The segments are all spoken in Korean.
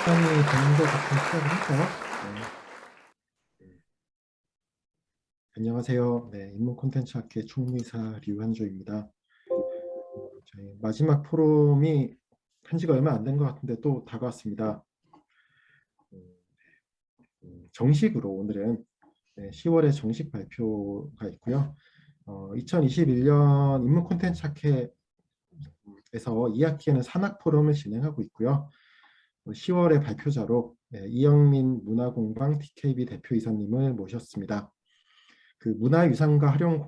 시간이 되는 것 같은 시작을 할까요? 네. 안녕하세요. 네, 인문 콘텐츠 학회 총무이사 류한조입니다. 저희 마지막 포럼이 한 지가 얼마 안 된 것 같은데 또 다가왔습니다. 음, 정식으로 오늘은 10월에 정식 발표가 있고요. 2021년 인문 콘텐츠 학회에서 2학기에는 산학 포럼을 진행하고 있고요. 10월에 발표자로 이영민 문화공방 TKB 대표이사님을 모셨습니다. 그 문화유산 활용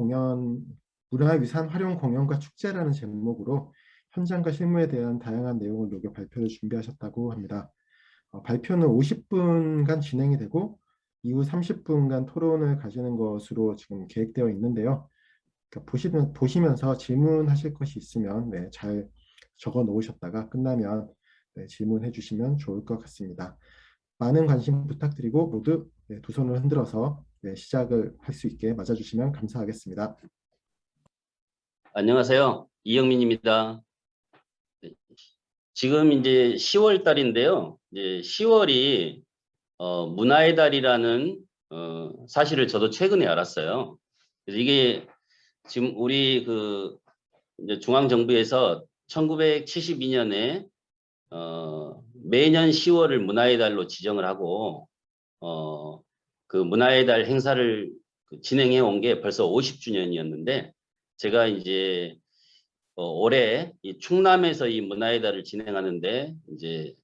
공연과 축제라는 제목으로 현장과 실무에 대한 다양한 내용을 녹여 발표를 준비하셨다고 합니다. 발표는 50분간 진행이 되고 이후 30분간 토론을 가지는 것으로 지금 계획되어 있는데요. 그러니까 보시면서 질문하실 것이 있으면 잘 적어 놓으셨다가 끝나면 질문해 주시면 좋을 것 같습니다. 많은 관심 부탁드리고 모두 두 손을 흔들어서 시작을 할 수 있게 맞아주시면 감사하겠습니다. 안녕하세요. 이영민입니다. 지금 이제 10월 달인데요. 이제 10월이 문화의 달이라는 사실을 저도 최근에 알았어요. 그래서 이게 지금 우리 그 이제 중앙정부에서 1972년에 매년 10월을 문화의 달로 지정을 하고 그 문화의 달 행사를 진행해 온 게 벌써 50주년이었는데 제가 이제 올해 이 충남에서 이 문화의 달을 진행하는데 이제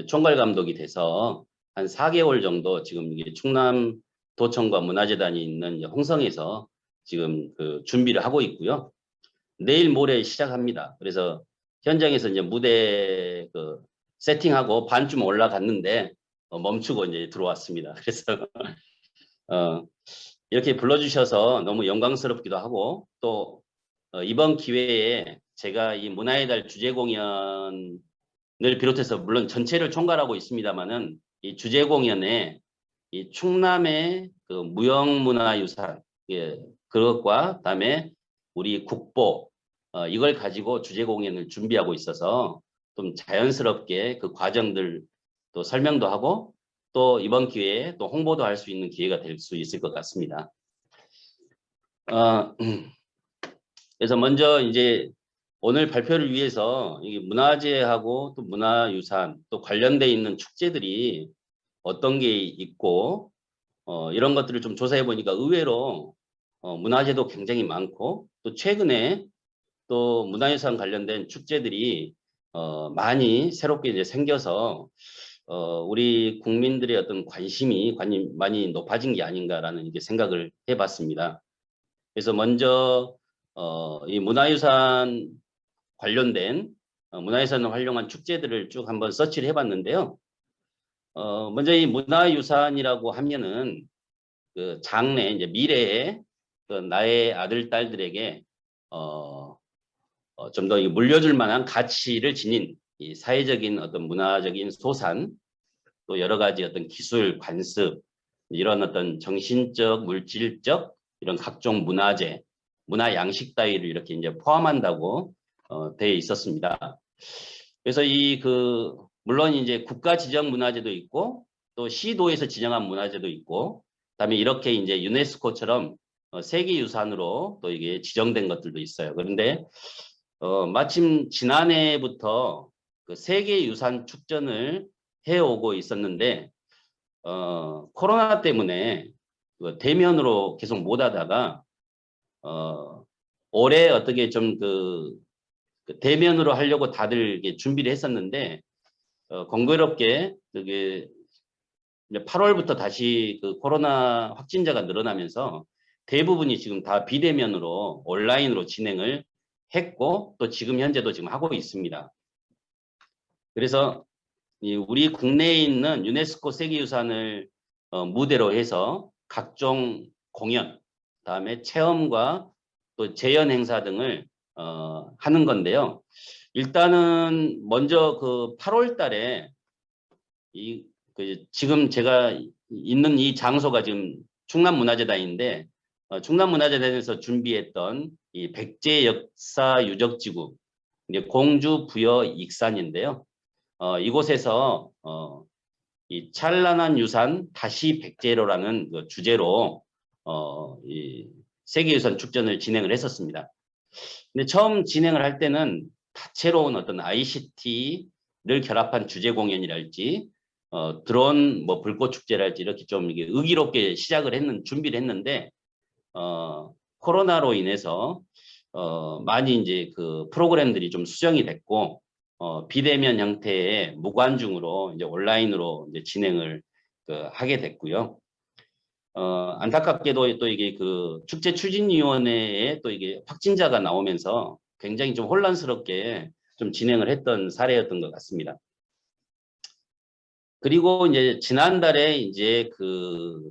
총괄 감독이 돼서 한 4개월 정도 지금 이게 충남 도청과 문화재단이 있는 홍성에서 지금 그 준비를 하고 있고요. 내일 모레 시작합니다. 그래서 현장에서 이제 무대 그 세팅하고 반쯤 올라갔는데 멈추고 이제 들어왔습니다. 그래서 어, 이렇게 불러주셔서 너무 영광스럽기도 하고 또 이번 기회에 제가 이 문화의 달 주제 공연을 비롯해서 물론 전체를 총괄하고 있습니다만은 이 주제 공연에 이 충남의 그 무형문화유산 그것과 그다음에 우리 국보 이걸 가지고 주제 공연을 준비하고 있어서 좀 자연스럽게 그 과정들 또 설명도 하고 또 이번 기회에 또 홍보도 할 수 있는 기회가 될 수 있을 것 같습니다. 그래서 먼저 이제 오늘 발표를 위해서 이게 문화재하고 또 문화유산 또 관련돼 있는 축제들이 어떤 게 있고 이런 것들을 좀 조사해 보니까 의외로 문화재도 굉장히 많고 또 최근에 또 문화유산 관련된 축제들이 많이 새롭게 이제 생겨서 우리 국민들의 어떤 관심이 많이 높아진 게 아닌가라는 이게 생각을 해봤습니다. 그래서 먼저 이 문화유산 관련된 문화유산을 활용한 축제들을 쭉 한번 서치를 해봤는데요. 먼저 이 문화유산이라고 하면은 그 장래 이제 미래에 그 나의 아들 딸들에게 좀 더 물려줄 만한 가치를 지닌 이 사회적인 어떤 문화적인 소산 또 여러 가지 어떤 기술 관습 이런 어떤 정신적 물질적 이런 각종 문화재 문화 양식 따위를 이렇게 이제 포함한다고 되어 있었습니다. 그래서 이 그 물론 이제 국가 지정 문화재도 있고 또 시도에서 지정한 문화재도 있고 그다음에 이렇게 이제 유네스코처럼 세계유산으로 또 이게 지정된 것들도 있어요. 그런데 마침 지난해부터 그 세계유산 축전을 해오고 있었는데 코로나 때문에 그 대면으로 계속 못 하다가 올해 어떻게 좀 그 대면으로 하려고 다들 준비를 했었는데 공교롭게 그게 이제 8월부터 다시 그 코로나 확진자가 늘어나면서 대부분이 지금 다 비대면으로 온라인으로 진행을 했고 또 지금 현재도 지금 하고 있습니다. 그래서 우리 국내에 있는 유네스코 세계유산을 무대로 해서 각종 공연, 그다음에 체험과 또 재연 행사 등을 하는 건데요. 일단은 먼저 그 8월 달에 지금 제가 있는 이 장소가 지금 충남문화재단인데 충남문화재단에서 준비했던 이 백제 역사 유적지구 이제 공주 부여 익산인데요. 이곳에서 이 찬란한 유산 다시 백제로라는 그 주제로 이 세계유산 축전을 진행을 했었습니다. 근데 처음 진행을 할 때는 다채로운 어떤 ICT를 결합한 주제 공연이랄지 드론 뭐 불꽃 축제랄지 이렇게 좀 이게 의기롭게 시작을 준비를 했는데 코로나로 인해서 많이 이제 그 프로그램들이 좀 수정이 됐고 비대면 형태의 무관중으로 이제 온라인으로 이제 진행을 하게 됐고요. 안타깝게도 또 이게 그 축제 추진위원회에 또 이게 확진자가 나오면서 굉장히 좀 혼란스럽게 좀 진행을 했던 사례였던 것 같습니다. 그리고 이제 지난달에 이제 그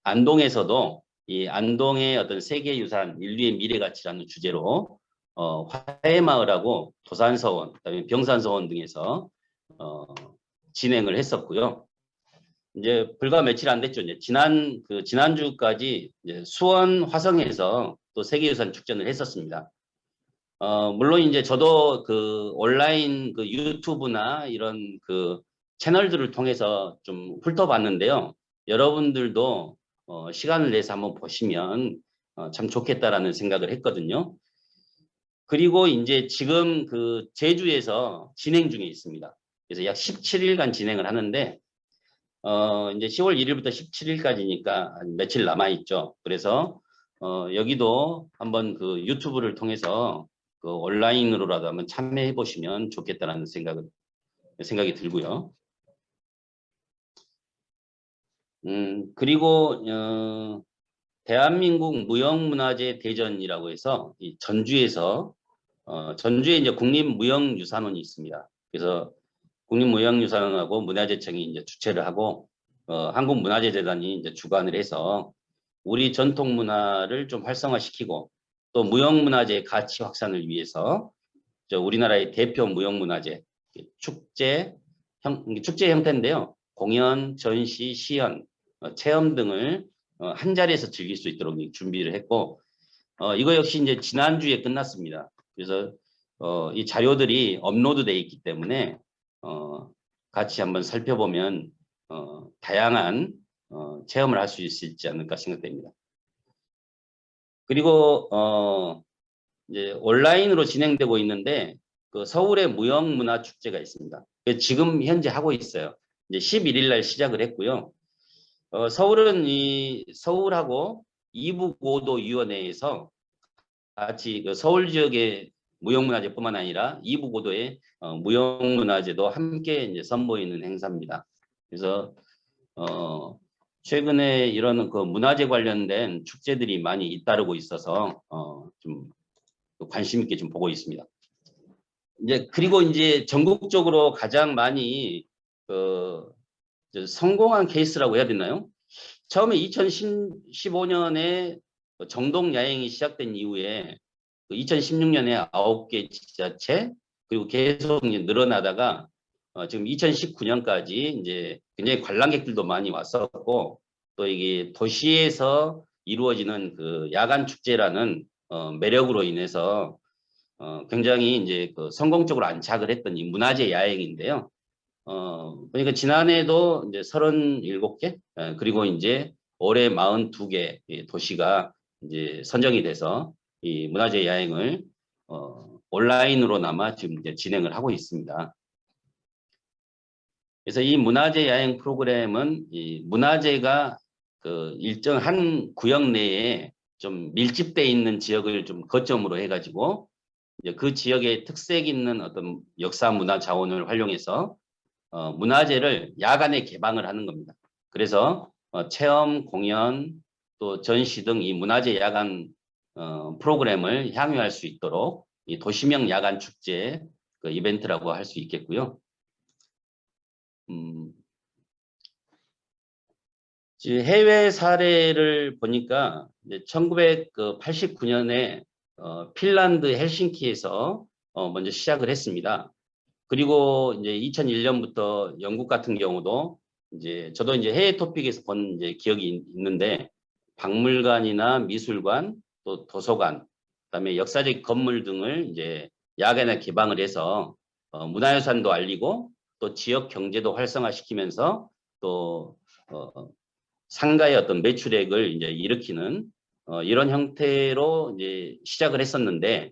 안동에서도 이 안동의 어떤 세계유산 인류의 미래가치라는 주제로 화해마을하고 도산서원, 그다음에 병산서원 등에서 진행을 했었고요. 이제 불과 며칠 안 됐죠. 이제 지난주까지 이제 수원 화성에서 또 세계유산 축전을 했었습니다. 물론 이제 저도 그 온라인 그 유튜브나 이런 그 채널들을 통해서 좀 훑어봤는데요. 여러분들도 시간을 내서 한번 보시면 참 좋겠다라는 생각을 했거든요. 그리고 이제 지금 그 제주에서 진행 중에 있습니다. 그래서 약 17일간 진행을 하는데 이제 10월 1일부터 17일까지니까 며칠 남아 있죠. 그래서 여기도 한번 그 유튜브를 통해서 그 온라인으로라도 한번 참여해 보시면 좋겠다라는 생각이 들고요. 그리고 대한민국 무형문화재 대전이라고 해서 이 전주에서 전주에 이제 국립무형유산원이 있습니다. 그래서 국립무형유산원하고 문화재청이 이제 주최를 하고 한국문화재재단이 이제 주관을 해서 우리 전통 문화를 좀 활성화시키고 또 무형문화재 가치 확산을 위해서 우리나라의 대표 무형문화재 축제 형태인데요. 공연, 전시, 시연, 체험 등을 한 자리에서 즐길 수 있도록 준비를 했고 이거 역시 이제 지난주에 끝났습니다. 그래서 이 자료들이 업로드되어 있기 때문에 같이 한번 살펴보면 다양한 체험을 할 수 있지 않을까 생각됩니다. 그리고 이제 온라인으로 진행되고 있는데 그 서울의 무형문화축제가 있습니다. 지금 현재 하고 있어요. 이제 11일 날 시작을 했고요. 서울은 이 서울하고 이북고도위원회에서 같이 그 서울 지역의 무형문화재뿐만 아니라 이북고도의 무형문화재도 함께 이제 선보이는 행사입니다. 그래서 최근에 이런 그 문화재 관련된 축제들이 많이 잇따르고 있어서 좀 관심 있게 좀 보고 있습니다. 이제 그리고 이제 전국적으로 가장 많이 성공한 케이스라고 해야 되나요? 처음에 2015년에 정동 야행이 시작된 이후에 2016년에 9개 지자체 그리고 계속 늘어나다가 지금 2019년까지 이제 굉장히 관람객들도 많이 왔었고 또 이게 도시에서 이루어지는 그 야간 축제라는 매력으로 인해서 굉장히 이제 그 성공적으로 안착을 했던 이 문화재 야행인데요. 그러니까 지난해도 이제 37개 그리고 이제 올해 42개 도시가 이제 선정이 돼서 이 문화재 야행을 온라인으로나마 지금 이제 진행을 하고 있습니다. 그래서 이 문화재 야행 프로그램은 이 문화재가 그 일정 한 구역 내에 좀 밀집돼 있는 지역을 좀 거점으로 해가지고 이제 그 지역의 특색 있는 어떤 역사 문화 자원을 활용해서 문화재를 야간에 개방을 하는 겁니다. 그래서 체험, 공연, 또 전시 등 이 문화재 야간 프로그램을 향유할 수 있도록 이 도시명 야간 축제 그 이벤트라고 할 수 있겠고요. 해외 사례를 보니까 이제 1989년에 핀란드 헬싱키에서 먼저 시작을 했습니다. 그리고 이제 2001년부터 영국 같은 경우도 이제 저도 이제 해외 토픽에서 본 이제 기억이 있는데 박물관이나 미술관 또 도서관 그다음에 역사적 건물 등을 이제 야간에 개방을 해서 문화유산도 알리고 또 지역 경제도 활성화시키면서 또 상가의 어떤 매출액을 이제 일으키는 이런 형태로 이제 시작을 했었는데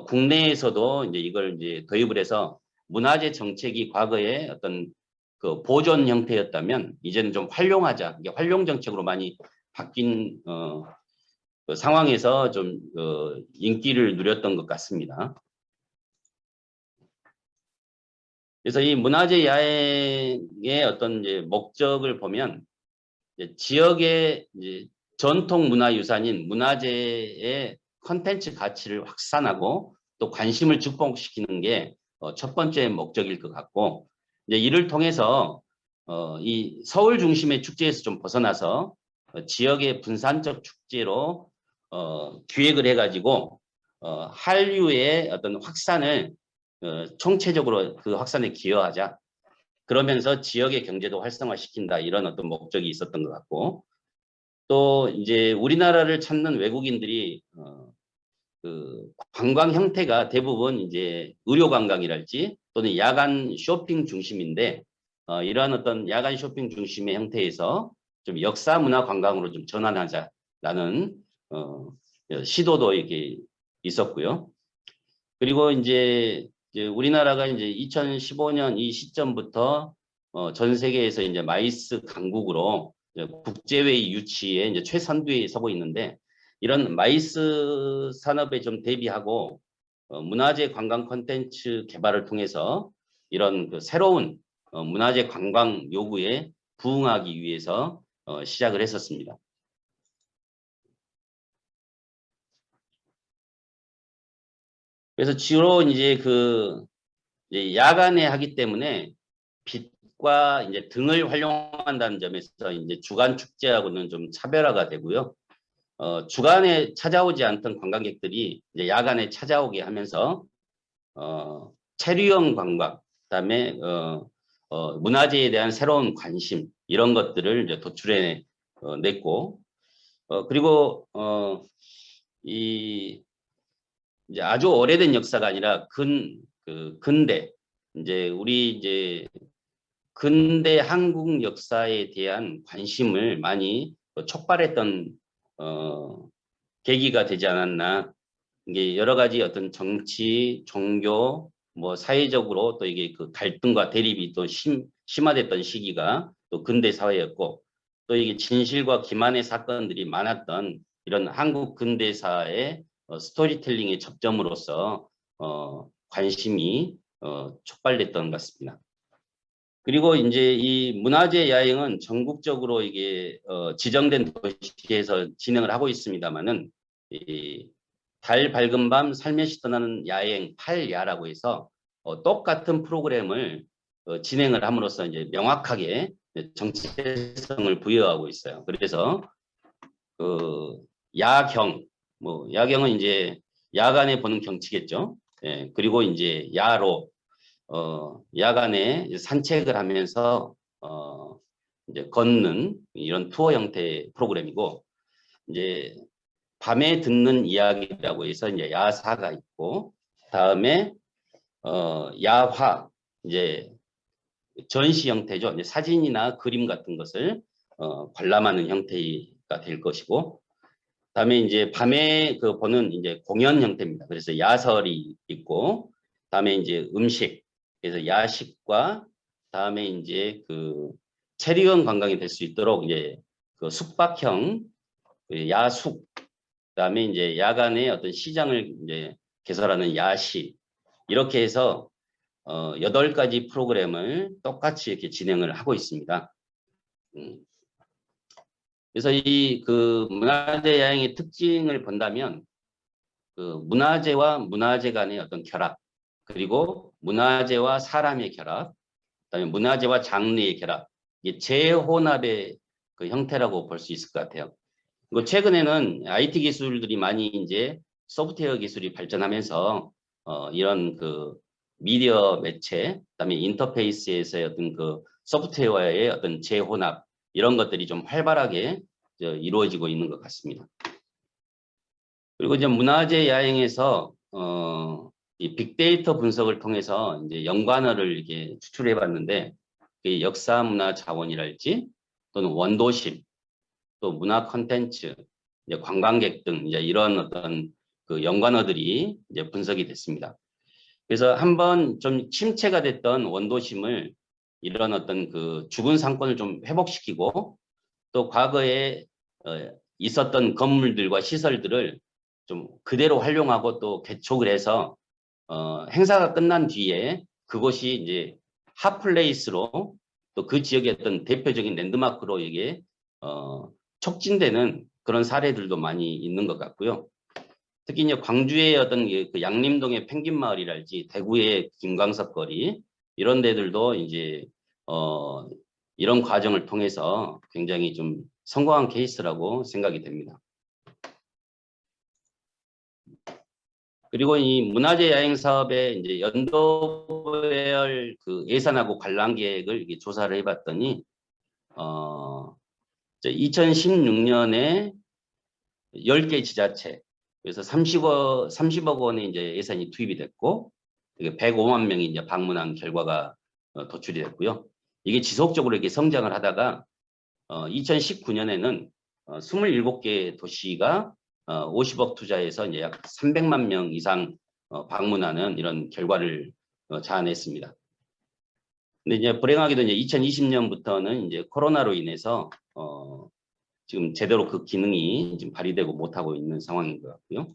국내에서도 이제 이걸 이제 도입을 해서 문화재 정책이 과거에 어떤 그 보존 형태였다면 이제는 좀 활용하자, 이게 활용 정책으로 많이 바뀐 그 상황에서 좀 인기를 누렸던 것 같습니다. 그래서 이 문화재 야행의 어떤 이제 목적을 보면 이제 지역의 이제 전통 문화유산인 문화재의 컨텐츠 가치를 확산하고 또 관심을 증폭시키는 게 첫 번째 목적일 것 같고, 이제 이를 통해서 이 서울 중심의 축제에서 좀 벗어나서 지역의 분산적 축제로 기획을 해가지고 한류의 어떤 확산을 총체적으로 그 확산에 기여하자. 그러면서 지역의 경제도 활성화시킨다, 이런 어떤 목적이 있었던 것 같고, 또 이제 우리나라를 찾는 외국인들이 그 관광 형태가 대부분 이제 의료 관광이랄지 또는 야간 쇼핑 중심인데 이러한 어떤 야간 쇼핑 중심의 형태에서 좀 역사 문화 관광으로 좀 전환하자라는 시도도 이렇게 있었고요. 그리고 이제 우리나라가 이제 2015년 이 시점부터 전 세계에서 이제 마이스 강국으로 국제회의 유치에 이제 최선두에 서고 있는데, 이런 마이스 산업에 좀 대비하고 문화재 관광 콘텐츠 개발을 통해서 이런 그 새로운 문화재 관광 요구에 부응하기 위해서 시작을 했었습니다. 그래서 주로 이제 이제 야간에 하기 때문에 빛과 이제 등을 활용한다는 점에서 이제 주간 축제하고는 좀 차별화가 되고요. 주간에 찾아오지 않던 관광객들이 이제 야간에 찾아오게 하면서 체류형 관광, 그다음에 문화재에 대한 새로운 관심, 이런 것들을 이제 도출해 냈고, 그리고 이 이제 아주 오래된 역사가 아니라 근대, 이제 우리 이제 근대 한국 역사에 대한 관심을 많이 촉발했던 계기가 되지 않았나. 이게 여러 가지 어떤 정치, 종교, 뭐 사회적으로 또 이게 그 갈등과 대립이 또 심화됐던 시기가 또 근대 사회였고, 또 이게 진실과 기만의 사건들이 많았던 이런 한국 근대사의 스토리텔링의 접점으로서 관심이 촉발됐던 것 같습니다. 그리고 이제 이 문화재 야행은 전국적으로 이게 지정된 도시에서 진행을 하고 있습니다만은, 달 밝은 밤 살며시 떠나는 야행 8야라고 해서 똑같은 프로그램을 진행을 함으로써 이제 명확하게 정체성을 부여하고 있어요. 그래서 그 야경, 뭐 야경은 이제 야간에 보는 경치겠죠. 예, 그리고 이제 야로 야간에 산책을 하면서 이제 걷는 이런 투어 형태의 프로그램이고, 이제 밤에 듣는 이야기라고 해서 이제 야사가 있고, 다음에 야화, 이제 전시 형태죠. 이제 사진이나 그림 같은 것을 관람하는 형태가 될 것이고, 다음에 이제 밤에 보는 이제 공연 형태입니다. 그래서 야설이 있고, 다음에 이제 음식, 그래서 야식과 다음에 이제 체류형 관광이 될 수 있도록 이제 숙박형 야숙, 그다음에 이제 야간에 어떤 시장을 이제 개설하는 야시, 이렇게 해서 8가지 프로그램을 똑같이 이렇게 진행을 하고 있습니다. 그래서 이 문화재 야행의 특징을 본다면 문화재와 문화재 간의 어떤 결합, 그리고 문화재와 사람의 결합, 그다음에 문화재와 장르의 결합, 이게 재혼합의 형태라고 볼 수 있을 것 같아요. 그리고 최근에는 IT 기술들이 많이 이제 소프트웨어 기술이 발전하면서 이런 미디어 매체, 그다음에 인터페이스에서의 어떤 소프트웨어의 어떤 재혼합, 이런 것들이 좀 활발하게 이루어지고 있는 것 같습니다. 그리고 이제 문화재 야행에서 이 빅데이터 분석을 통해서 이제 연관어를 이렇게 추출해 봤는데, 그 역사 문화 자원이랄지 또는 원도심, 또 문화 콘텐츠, 이제 관광객 등 이제 이런 어떤 그 연관어들이 이제 분석이 됐습니다. 그래서 한번 좀 침체가 됐던 원도심을 이런 어떤 그 죽은 상권을 좀 회복시키고 또 과거에 있었던 건물들과 시설들을 좀 그대로 활용하고 또 개촉을 해서 행사가 끝난 뒤에 그곳이 이제 핫플레이스로 또 그 지역의 어떤 대표적인 랜드마크로 이게 촉진되는 그런 사례들도 많이 있는 것 같고요. 특히 이제 광주의 어떤 그 양림동의 펭귄 마을이랄지 대구의 김광석 거리 이런 데들도 이제 이런 과정을 통해서 굉장히 좀 성공한 케이스라고 생각이 됩니다. 그리고 이 문화재 야행 사업의 이제 연도별 그 예산하고 관람 계획을 이렇게 조사를 해봤더니 2016년에 10개 지자체 그래서 30억 원의 이제 예산이 투입이 됐고 105만 명이 이제 방문한 결과가 도출이 됐고요. 이게 지속적으로 이렇게 성장을 하다가 2019년에는 27개 도시가 50억 투자해서 이제 약 300만 명 이상 방문하는 이런 결과를 자아냈습니다. 근데 이제 불행하게도 이제 2020년부터는 이제 코로나로 인해서 지금 제대로 그 기능이 지금 발휘되고 못하고 있는 상황인 것 같고요.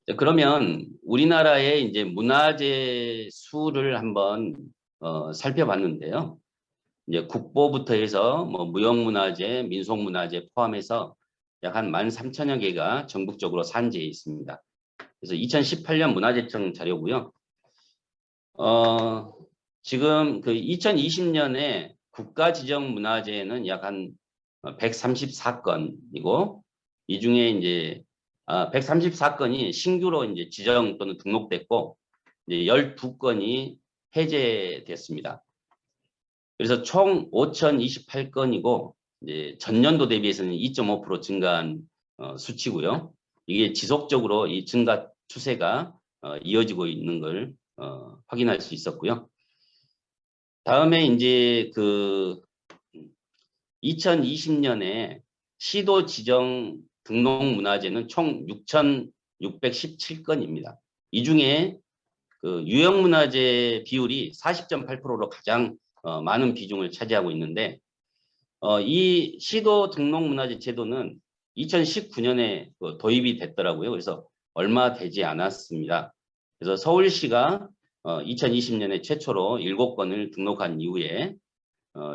자, 그러면 우리나라의 이제 문화재 수를 한번 살펴봤는데요. 이제 국보부터 해서 뭐 무형문화재, 민속문화재 포함해서 약 한 13,000여 개가 전국적으로 산재해 있습니다. 그래서 2018년 문화재청 자료고요. 지금 그 2020년에 국가 지정 문화재는 약 한 134건이고 이 중에 이제 134건이 신규로 이제 지정 또는 등록됐고 이제 12건이 해제됐습니다. 그래서 총 5,028건이고 이제 전년도 대비해서는 2.5% 증가한 수치고요. 이게 지속적으로 이 증가 추세가 이어지고 있는 걸 확인할 수 있었고요. 다음에 이제 그 2020년에 시도 지정 등록 문화재는 총 6,617건입니다. 이 중에 그 유형 문화재 비율이 40.8%로 가장 많은 비중을 차지하고 있는데 이 시도 등록 문화재 제도는 2019년에 도입이 됐더라고요. 그래서 얼마 되지 않았습니다. 그래서 서울시가 2020년에 최초로 7건을 등록한 이후에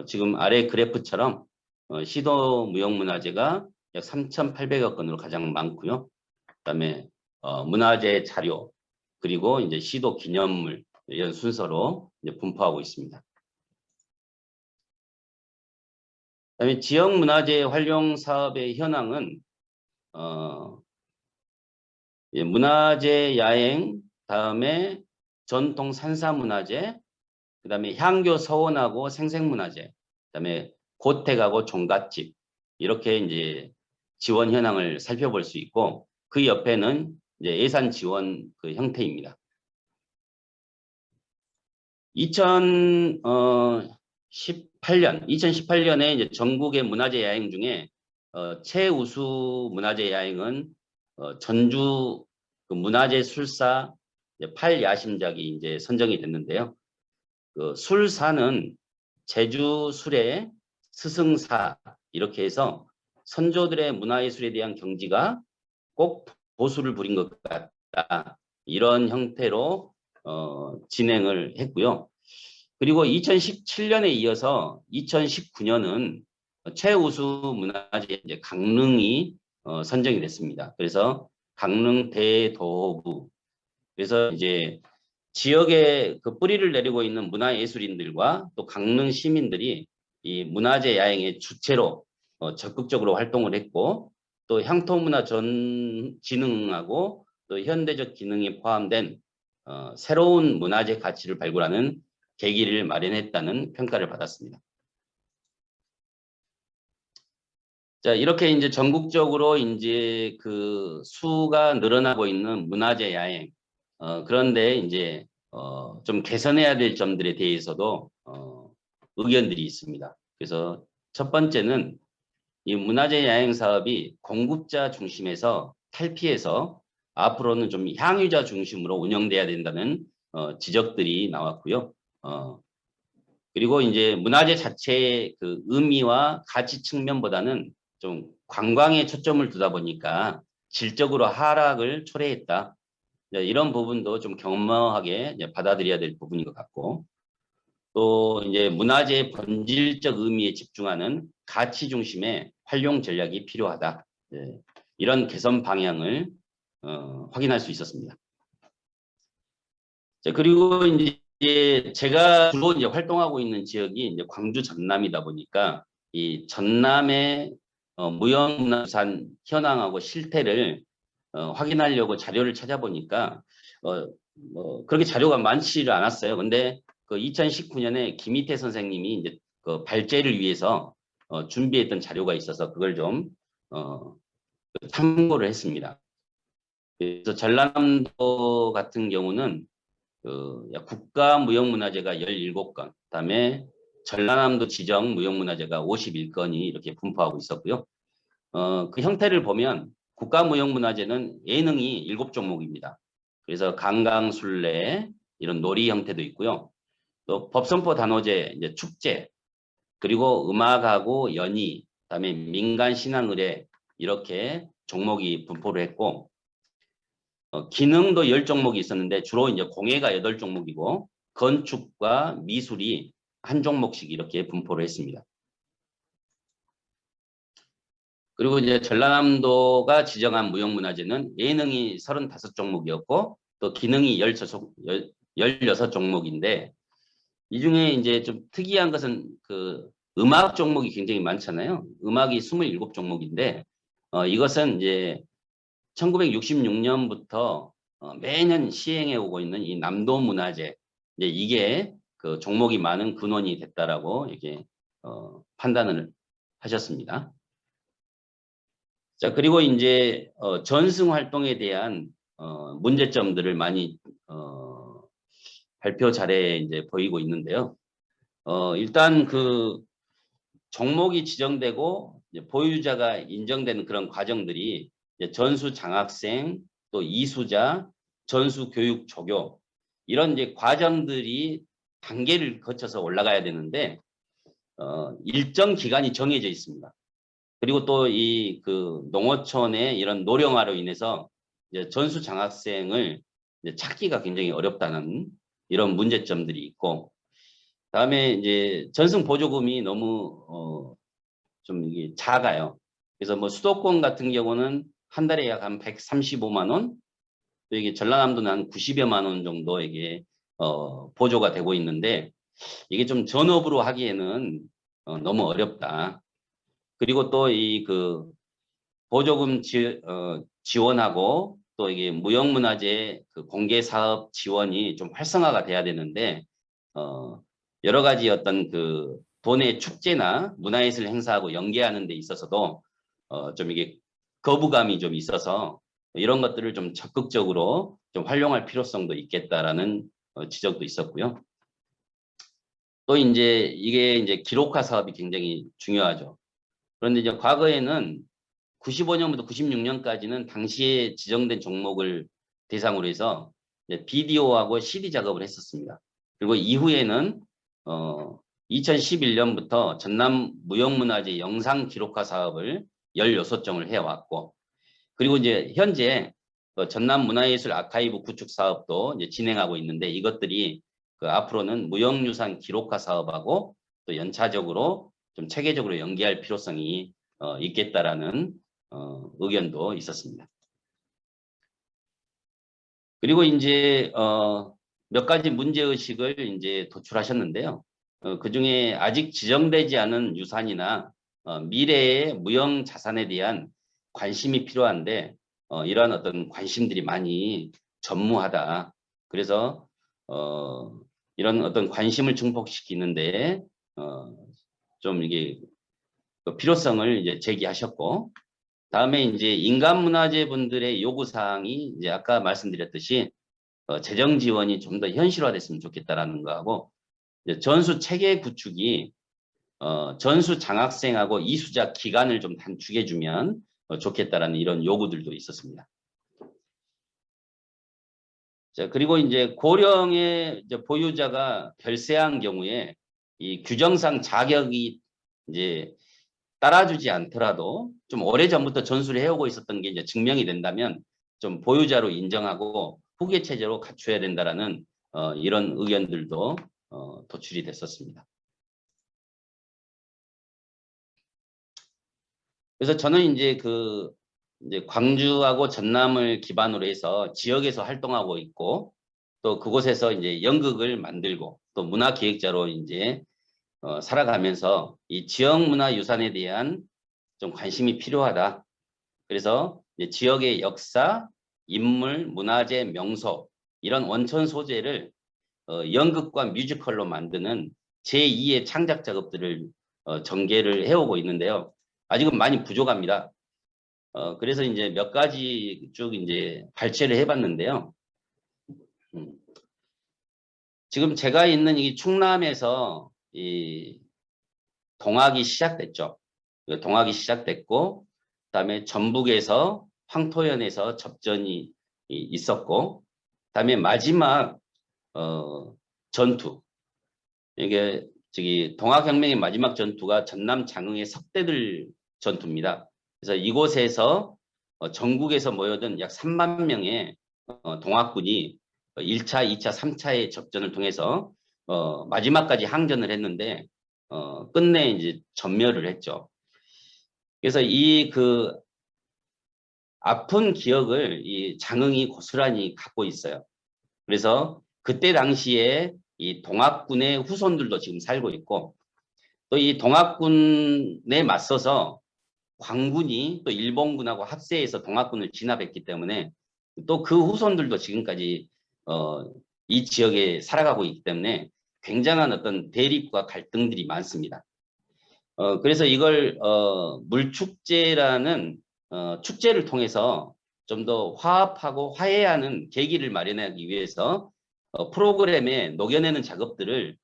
지금 아래 그래프처럼 시도 무형문화재가 약 3,800여 건으로 가장 많고요. 그다음에 문화재 자료 그리고 이제 시도 기념물 이런 순서로 이제 분포하고 있습니다. 그다음에 지역 문화재 활용 사업의 현황은 문화재 야행, 다음에 전통 산사 문화재, 그다음에 향교 서원하고 생생문화재, 그다음에 고택하고 종갓집 이렇게 이제 지원 현황을 살펴볼 수 있고 그 옆에는 이제 예산 지원 그 형태입니다. 2018년에 이제 전국의 문화재 야행 중에 최우수 문화재 야행은 전주 그 문화재 술사 8야심작이 이제 선정이 됐는데요. 그 술사는 제주 술의 스승사 이렇게 해서 선조들의 문화예술에 대한 경지가 꼭 보수를 부린 것 같다. 이런 형태로 진행을 했고요. 그리고 2017년에 이어서 2019년은 최우수 문화재 이제 강릉이 선정이 됐습니다. 그래서 강릉 대도부 그래서 이제 지역에 그 뿌리를 내리고 있는 문화예술인들과 또 강릉 시민들이 이 문화재 야행의 주체로 적극적으로 활동을 했고 또 향토문화 진흥하고 또 현대적 기능이 포함된 새로운 문화재 가치를 발굴하는 계기를 마련했다는 평가를 받았습니다. 자, 이렇게 이제 전국적으로 이제 그 수가 늘어나고 있는 문화재 야행. 그런데 이제 좀 개선해야 될 점들에 대해서도 의견들이 있습니다. 그래서 첫 번째는 이 문화재 야행 사업이 공급자 중심에서 탈피해서 앞으로는 좀 향유자 중심으로 운영돼야 된다는 지적들이 나왔고요. 그리고 이제 문화재 자체의 그 의미와 가치 측면보다는 좀 관광에 초점을 두다 보니까 질적으로 하락을 초래했다. 이런 부분도 좀 겸허하게 받아들여야 될 부분인 것 같고, 또 이제 문화재의 본질적 의미에 집중하는 가치 중심의 활용 전략이 필요하다. 이런 개선 방향을 확인할 수 있었습니다. 자, 그리고 이제 제가 주로 이제 활동하고 있는 지역이 이제 광주 전남이다 보니까 이 전남의 무형문화유산 현황하고 실태를 확인하려고 자료를 찾아보니까 그렇게 자료가 많지를 않았어요. 근데 그 2019년에 김희태 선생님이 이제 그 발제를 위해서 준비했던 자료가 있어서 그걸 좀 참고를 했습니다. 그래서 전라남도 같은 경우는 그 국가무형문화재가 17건, 그다음에 전라남도 지정 무형문화재가 51건이 이렇게 분포하고 있었고요. 그 형태를 보면 국가무형문화재는 예능이 7종목입니다. 그래서 강강, 술래 이런 놀이 형태도 있고요. 또 법선포 단오제, 이제 축제, 그리고 음악하고 연희, 그다음에 민간 신앙 의례 이렇게 종목이 분포를 했고, 기능도 10종목이 있었는데 주로 이제 공예가 8종목이고 건축과 미술이 한 종목씩 이렇게 분포를 했습니다. 그리고 이제 전라남도가 지정한 무형문화재는 예능이 35종목이었고 또 기능이 16종목인데, 이 중에 이제 좀 특이한 것은 그 음악 종목이 굉장히 많잖아요. 음악이 27종목인데 이것은 이제 1966년부터 매년 시행해 오고 있는 이 남도문화재, 이제 이게 그 종목이 많은 근원이 됐다라고 이게 판단을 하셨습니다. 자, 그리고 이제 전승 활동에 대한 문제점들을 많이 발표 자료에 이제 보이고 있는데요. 일단 그 종목이 지정되고 이제 보유자가 인정되는 그런 과정들이 이제 전수 장학생, 또 이수자, 전수 교육 조교 이런 이제 과정들이 단계를 거쳐서 올라가야 되는데 일정 기간이 정해져 있습니다. 그리고 또 이 그 농어촌의 이런 노령화로 인해서 이제 전수 장학생을 이제 찾기가 굉장히 어렵다는 이런 문제점들이 있고, 다음에 이제 전승 보조금이 너무 좀 이게 작아요. 그래서 뭐 수도권 같은 경우는 한 달에 약 한 135만 원, 또 이게 전라남도는 한 90여만 원 정도 이게 보조가 되고 있는데, 이게 좀 전업으로 하기에는 너무 어렵다. 그리고 또 이 그 보조금 지원하고 또 이게 무형문화재 그 공개 사업 지원이 좀 활성화가 돼야 되는데 여러 가지 어떤 그 도내 축제나 문화예술 행사하고 연계하는 데 있어서도 좀 이게 거부감이 좀 있어서 이런 것들을 좀 적극적으로 좀 활용할 필요성도 있겠다라는 지적도 있었고요. 또 이제 이게 이제 기록화 사업이 굉장히 중요하죠. 그런데 이제 과거에는 95년부터 96년까지는 당시에 지정된 종목을 대상으로 해서 비디오하고 CD 작업을 했었습니다. 그리고 이후에는 2011년부터 전남 무형문화재 영상 기록화 사업을 16종을 해왔고, 그리고 이제 현재 전남 문화예술 아카이브 구축 사업도 이제 진행하고 있는데, 이것들이 그 앞으로는 무형유산 기록화 사업하고 또 연차적으로 좀 체계적으로 연계할 필요성이 있겠다라는 의견도 있었습니다. 그리고 이제 몇 가지 문제의식을 이제 도출하셨는데요. 그 중에 아직 지정되지 않은 유산이나 미래의 무형 자산에 대한 관심이 필요한데 이러한 어떤 관심들이 많이 전무하다. 그래서 이런 어떤 관심을 증폭시키는데 좀 이게 그 필요성을 이제 제기하셨고, 다음에 이제 인간문화재 분들의 요구사항이 이제 아까 말씀드렸듯이 재정 지원이 좀 더 현실화됐으면 좋겠다라는 거하고 이제 전수 체계 구축이 전수 장학생하고 이수자 기간을 좀 단축해주면 좋겠다라는 이런 요구들도 있었습니다. 자, 그리고 이제 고령의 이제 보유자가 별세한 경우에 이 규정상 자격이 이제 따라주지 않더라도 좀 오래전부터 전수를 해오고 있었던 게 이제 증명이 된다면 좀 보유자로 인정하고 후계 체제로 갖춰야 된다라는 이런 의견들도 도출이 됐었습니다. 그래서 저는 이제 이제 광주하고 전남을 기반으로 해서 지역에서 활동하고 있고 또 그곳에서 이제 연극을 만들고 또 문화기획자로 이제 살아가면서 이 지역 문화 유산에 대한 좀 관심이 필요하다. 그래서 이제 지역의 역사, 인물, 문화재, 명소 이런 원천 소재를 연극과 뮤지컬로 만드는 제2의 창작 작업들을 전개를 해오고 있는데요. 아직은 많이 부족합니다. 그래서 이제 몇 가지 쭉 이제 발췌를 해봤는데요. 지금 제가 있는 이 충남에서 이 동학이 시작됐죠. 동학이 시작됐고, 그다음에 전북에서 황토현에서 접전이 있었고, 그다음에 마지막 전투. 이게 저기 동학혁명의 마지막 전투가 전남 장흥의 석대들 전투입니다. 그래서 이곳에서 전국에서 모여든 약 3만 명의 동학군이 1차, 2차, 3차의 접전을 통해서 마지막까지 항전을 했는데 끝내 이제 전멸을 했죠. 그래서 이 아픈 기억을 이 장흥이 고스란히 갖고 있어요. 그래서 그때 당시에 이 동학군의 후손들도 지금 살고 있고 또 이 동학군에 맞서서 광군이 또 일본군하고 합세해서 동학군을 진압했기 때문에 또 그 후손들도 지금까지 이 지역에 살아가고 있기 때문에 굉장한 어떤 대립과 갈등들이 많습니다. 그래서 이걸 물축제라는 축제를 통해서 좀 더 화합하고 화해하는 계기를 마련하기 위해서 프로그램에 녹여내는 작업들을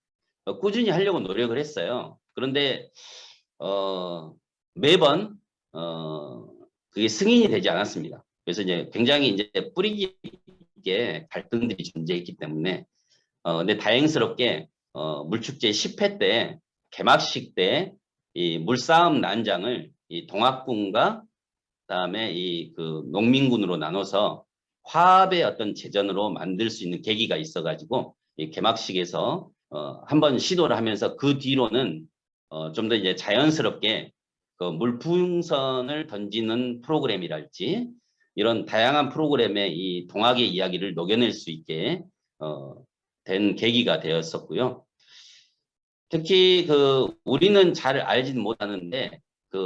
꾸준히 하려고 노력을 했어요. 그런데 매번 그게 승인이 되지 않았습니다. 그래서 이제 굉장히 이제 뿌리 깊게 갈등들이 존재했기 때문에 근데 다행스럽게 물축제 10회 때 개막식 때 이 물싸움 난장을 이 동학군과 그다음에 농민군으로 나눠서 화합의 어떤 제전으로 만들 수 있는 계기가 있어가지고 이 개막식에서 한번 시도를 하면서 그 뒤로는 좀 더 이제 자연스럽게 그 물풍선을 던지는 프로그램이랄지 이런 다양한 프로그램에 이 동학의 이야기를 녹여낼 수 있게 된 계기가 되었었고요. 특히 우리는 잘 알지는 못하는데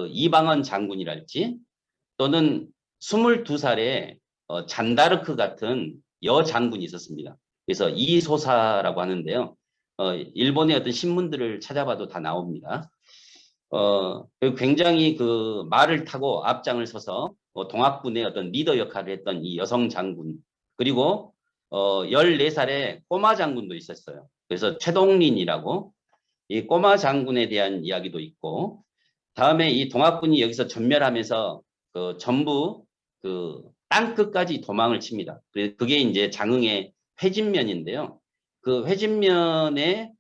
이방원 장군이랄지 또는 22살에 잔다르크 같은 여장군이 있었습니다. 그래서 이소사라고 하는데요. 일본의 어떤 신문들을 찾아봐도 다 나옵니다. 굉장히 말을 타고 앞장을 서서 동학군의 어떤 리더 역할을 했던 이 여성 장군 그리고 14살에 꼬마 장군도 있었어요. 그래서 최동린이라고 이 꼬마 장군에 대한 이야기도 있고 다음에 이 동학군이 여기서 전멸하면서 전부 땅 끝까지 도망을 칩니다. 그게 이제 장흥의 회진면인데요. 그 회진면에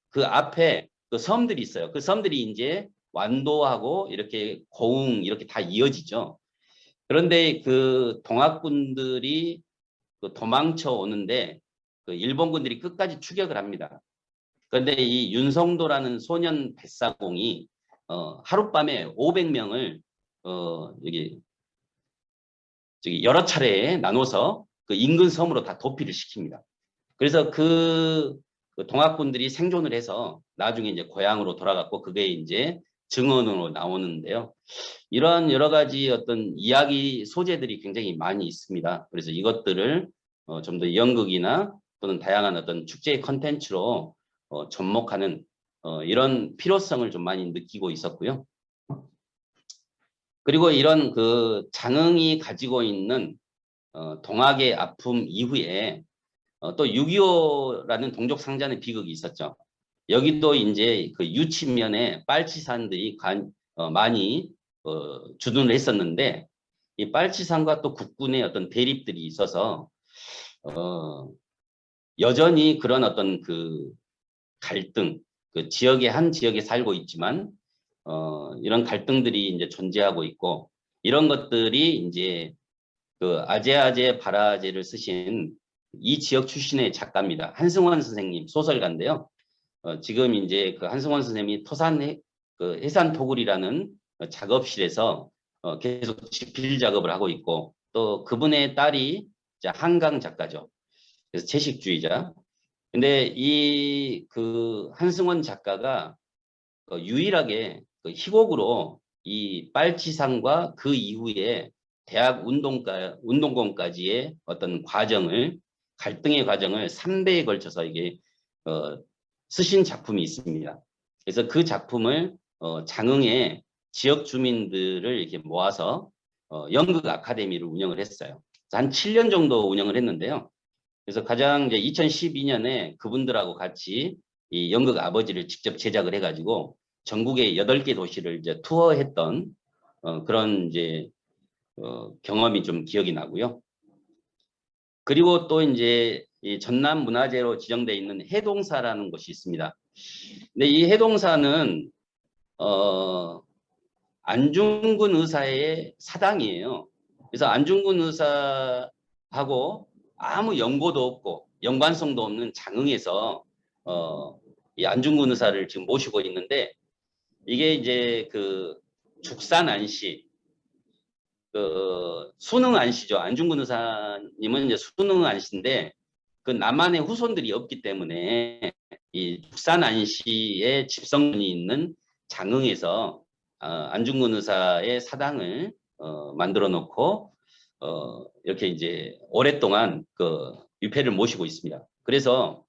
그 앞에 그 섬들이 있어요. 그 섬들이 이제 완도하고 이렇게 고흥 이렇게 다 이어지죠. 그런데 그 동학군들이 도망쳐 오는데 일본군들이 끝까지 추격을 합니다. 그런데 이 윤성도라는 소년 뱃사공이 하룻밤에 500명을 저기 여러 차례에 나눠서 그 인근 섬으로 다 도피를 시킵니다. 그래서 그 동학군들이 생존을 해서 나중에 이제 고향으로 돌아갔고 그게 이제 증언으로 나오는데요. 이러한 여러 가지 어떤 이야기 소재들이 굉장히 많이 있습니다. 그래서 이것들을 좀 더 연극이나 또는 다양한 어떤 축제의 컨텐츠로 접목하는 이런 필요성을 좀 많이 느끼고 있었고요. 그리고 이런 장흥이 가지고 있는 동학의 아픔 이후에 또 6.25라는 동족 상잔의 비극이 있었죠. 여기도 이제 그 유치면에 빨치산들이 많이 주둔을 했었는데 이 빨치산과 또 국군의 어떤 대립들이 있어서 여전히 그런 어떤 그 갈등, 그 지역의 한 지역에 살고 있지만 이런 갈등들이 이제 존재하고 있고 이런 것들이 이제 그 아제아제 바라제를 쓰신 이 지역 출신의 작가입니다. 한승원 선생님 소설가인데요. 지금 이제 그 한승원 선생님이 그 해산토굴이라는 작업실에서 계속 집필 작업을 하고 있고 또 그분의 딸이 이제 한강 작가죠. 그래서 채식주의자. 근데 이 그 한승원 작가가 유일하게 그 희곡으로 이 빨치산과 그 이후에 대학 운동권까지의 어떤 과정을 갈등의 과정을 3대에 걸쳐서 이게 쓰신 작품이 있습니다. 그래서 그 작품을 장흥의 지역 주민들을 이렇게 모아서 연극 아카데미를 운영을 했어요. 한 7년 정도 운영을 했는데요. 그래서 가장 이제 2012년에 그분들하고 같이 이 연극 아버지를 직접 제작을 해가지고 전국의 8개 도시를 이제 투어했던 그런 이제 경험이 좀 기억이 나고요. 그리고 또 이제 이 전남 문화재로 지정돼 있는 해동사라는 곳이 있습니다. 근데 이 해동사는 안중근 의사의 사당이에요. 그래서 안중근 의사하고 아무 연고도 없고 연관성도 없는 장흥에서 이 안중근 의사를 지금 모시고 있는데 이게 이제 그 죽산 안시 그 수능 안시죠. 안중근 의사님은 이제 수능 안시인데 그 남한의 후손들이 없기 때문에 이 죽산 안시의 집성이 있는 장흥에서 안중근 의사의 사당을 만들어 놓고 이렇게 이제 오랫동안 그 유패를 모시고 있습니다. 그래서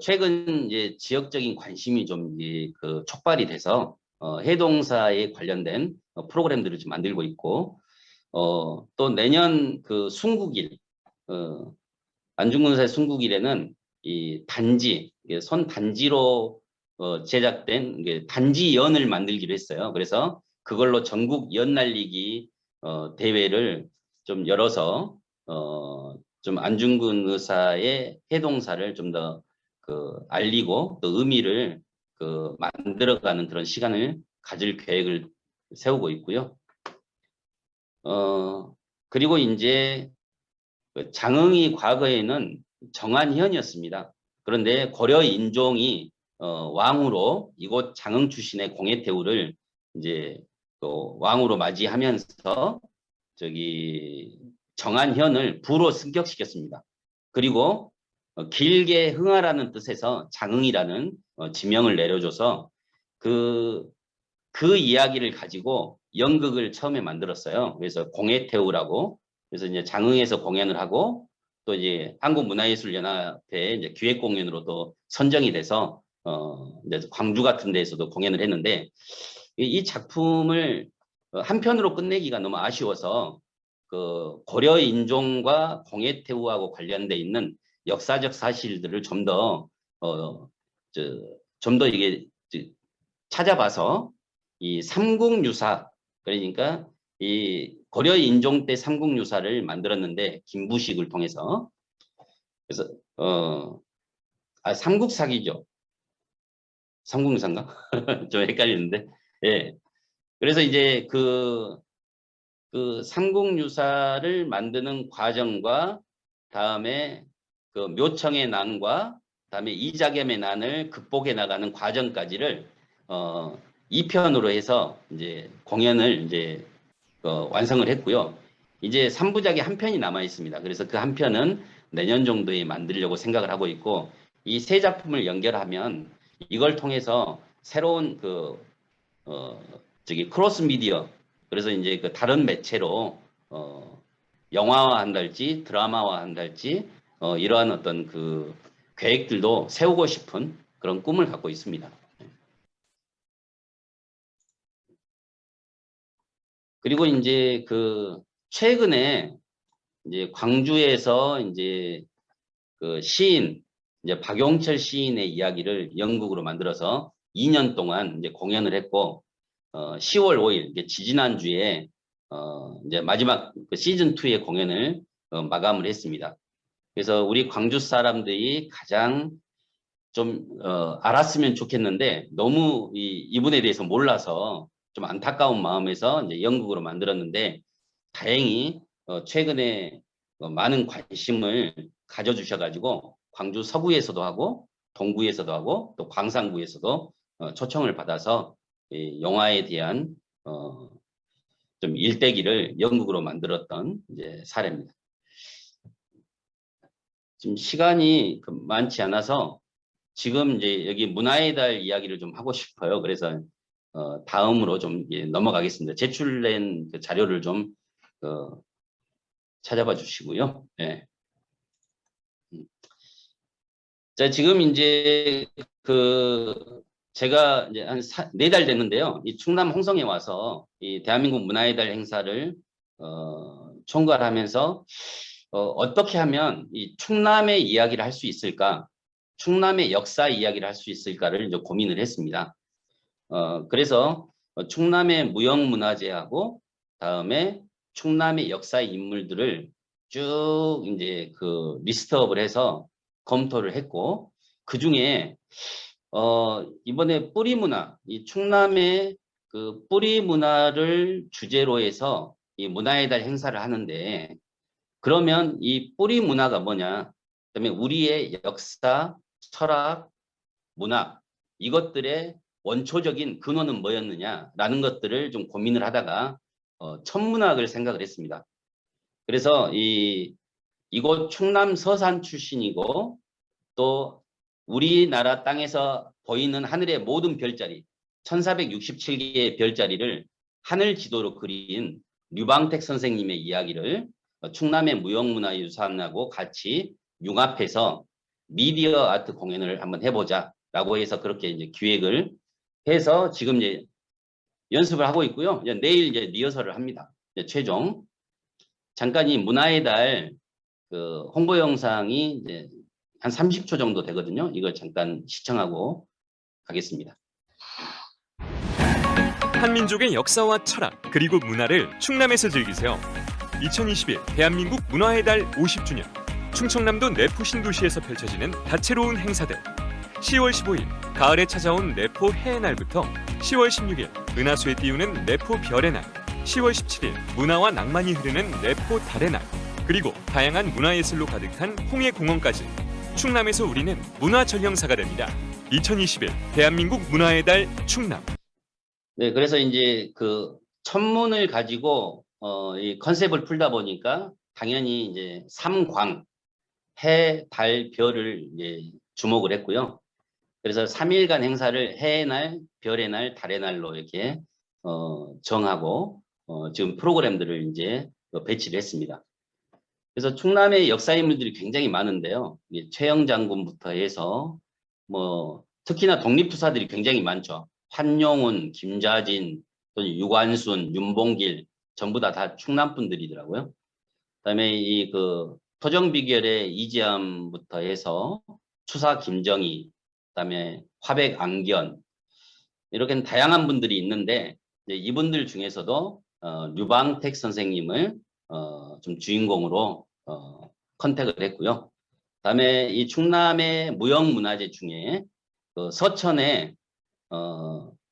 최근 이제 지역적인 관심이 좀 이제 그 촉발이 돼서 해동사에 관련된 프로그램들을 좀 만들고 있고 또 내년 그 순국일 안중근 의사의 순국일에는 이 단지 손 단지로 제작된 단지연을 만들기로 했어요. 그래서 그걸로 전국 연 날리기 대회를 좀 열어서 좀 안중근 의사의 해동사를 좀 더 그 알리고 또 의미를 그 만들어가는 그런 시간을 가질 계획을 세우고 있고요. 그리고 이제 장흥이 과거에는 정안현이었습니다. 그런데 고려 인종이 왕으로 이곳 장흥 출신의 공해태우를 이제 왕으로 맞이하면서 저기 정안현을 부로 승격시켰습니다. 그리고 길게 흥하라는 뜻에서 장흥이라는 지명을 내려줘서 그 이야기를 가지고 연극을 처음에 만들었어요. 그래서 공해태우라고 그래서 이제 장흥에서 공연을 하고 또 이제 한국문화예술연합회 이제 기획 공연으로도 선정이 돼서 이제 광주 같은 데에서도 공연을 했는데 이 작품을 한편으로 끝내기가 너무 아쉬워서 그 고려 인종과 공해태우하고 관련돼 있는 역사적 사실들을 좀 더 좀 더 이게 찾아봐서 이 삼국유사 그러니까 이 고려 인종 때 삼국유사를 만들었는데 김부식을 통해서 그래서 삼국사기죠. 삼국유사인가? 좀 헷갈리는데 예. 그래서 이제 그 삼국유사를 만드는 과정과 다음에 그 묘청의 난과 다음에 이자겸의 난을 극복해 나가는 과정까지를 2편으로 해서 이제 공연을 이제 완성을 했고요. 이제 3부작이 한 편이 남아 있습니다. 그래서 그 한 편은 내년 정도에 만들려고 생각을 하고 있고 이 세 작품을 연결하면 이걸 통해서 새로운 저기 크로스 미디어 그래서 이제 그 다른 매체로 영화화 한달지 드라마화 한달지 이러한 어떤 그 계획들도 세우고 싶은 그런 꿈을 갖고 있습니다. 그리고 이제 그 최근에 이제 광주에서 이제 그 시인 이제 박용철 시인의 이야기를 연극으로 만들어서 2년 동안 이제 공연을 했고 10월 5일 이게 지지난주에 이제 마지막 그 시즌 2의 공연을 마감을 했습니다. 그래서 우리 광주 사람들이 가장 좀 알았으면 좋겠는데 너무 이분에 대해서 몰라서 좀 안타까운 마음에서 이제 연극으로 만들었는데 다행히 최근에 많은 관심을 가져주셔가지고 광주 서구에서도 하고 동구에서도 하고 또 광산구에서도 초청을 받아서 이 영화에 대한 좀 일대기를 연극으로 만들었던 이제 사례입니다. 지금 시간이 많지 않아서 지금 이제 여기 문화의 달 이야기를 좀 하고 싶어요. 그래서 다음으로 좀 넘어가겠습니다. 제출된 그 자료를 좀 찾아봐 주시고요. 네. 자, 지금 이제 제가 이제 한 4달 됐는데요. 이 충남 홍성에 와서 이 대한민국 문화의 달 행사를 총괄하면서 어떻게 하면 이 충남의 이야기를 할 수 있을까? 충남의 역사 이야기를 할 수 있을까를 이제 고민을 했습니다. 그래서 충남의 무형문화재하고 다음에 충남의 역사 인물들을 쭉 이제 그 리스트업을 해서 검토를 했고 그 중에 이번에 뿌리문화, 이 충남의 그 뿌리문화를 주제로 해서 이 문화의 달 행사를 하는데 그러면 이 뿌리문화가 뭐냐? 그다음에 우리의 역사, 철학, 문학 이것들의 원초적인 근원은 뭐였느냐라는 것들을 좀 고민을 하다가 천문학을 생각을 했습니다. 그래서 이곳 충남 서산 출신이고 또 우리나라 땅에서 보이는 하늘의 모든 별자리 1467개의 별자리를 하늘 지도로 그린 류방택 선생님의 이야기를 충남의 무형문화유산하고 같이 융합해서 미디어 아트 공연을 한번 해보자라고 해서 그렇게 이제 기획을 해서 지금 이제 연습을 하고 있고요. 이제 내일 이제 리허설을 합니다. 이제 최종 잠깐 이 문화의 달 그 홍보 영상이 이제 한 30초 정도 되거든요. 이걸 잠깐 시청하고 가겠습니다. 한민족의 역사와 철학 그리고 문화를 충남에서 즐기세요. 2021 대한민국 문화의 달 50주년 충청남도 내포 신도시에서 펼쳐지는 다채로운 행사들 10월 15일 가을에 찾아온 내포 해의 날부터 10월 16일 은하수에 띄우는 내포 별의 날 10월 17일 문화와 낭만이 흐르는 내포 달의 날 그리고 다양한 문화예술로 가득한 홍해공원까지 충남에서 우리는 문화전령사가 됩니다. 2021 대한민국 문화의 달 충남. 네, 그래서 이제 그 천문을 가지고 이 컨셉을 풀다 보니까 당연히 이제 삼광 해, 달, 별을 이제 주목을 했고요. 그래서 3일간 행사를 해의 날, 별의 날, 달의 날로 이렇게 정하고 지금 프로그램들을 이제 배치를 했습니다. 그래서 충남의 역사 인물들이 굉장히 많은데요. 최영 장군부터 해서 뭐 특히나 독립투사들이 굉장히 많죠. 환용운, 김자진, 또 유관순, 윤봉길 전부 다 충남 분들이더라고요. 그다음에 이 그 토정비결의 이지암부터 해서 추사 김정희, 그다음에 화백 안견 이렇게 다양한 분들이 있는데 이분들 중에서도 류방택 선생님을 좀 주인공으로 컨택을 했고요. 그다음에 이 충남의 무형문화재 중에 그 서천의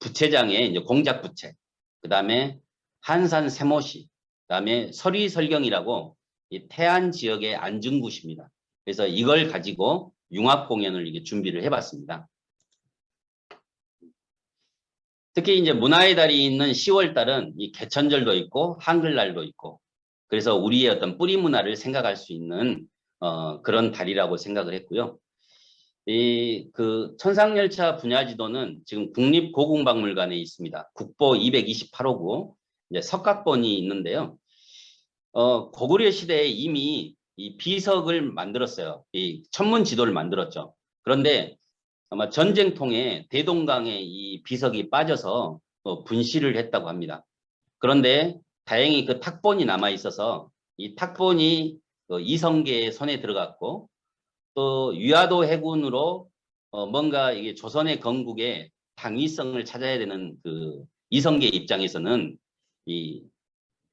부채장의 이제 공작 부채, 그다음에 한산 세모시, 그다음에 서리설경이라고 이 태안 지역의 안중굿입니다. 그래서 이걸 가지고 융합 공연을 이게 준비를 해봤습니다. 특히 이제 문화의 달이 있는 10월 달은 이 개천절도 있고 한글날도 있고 그래서 우리의 어떤 뿌리 문화를 생각할 수 있는 그런 달이라고 생각을 했고요. 이 그 천상열차 분야지도는 지금 국립고궁박물관에 있습니다. 국보 228호고 이제 석각본이 있는데요. 고구려 시대에 이미 이 비석을 만들었어요. 이 천문 지도를 만들었죠. 그런데 아마 전쟁통에 대동강에 이 비석이 빠져서 분실을 했다고 합니다. 그런데 다행히 그 탁본이 남아 있어서 이 탁본이 그 이성계의 손에 들어갔고 또 위화도 해군으로 뭔가 이게 조선의 건국에 당위성을 찾아야 되는 그 이성계 입장에서는 이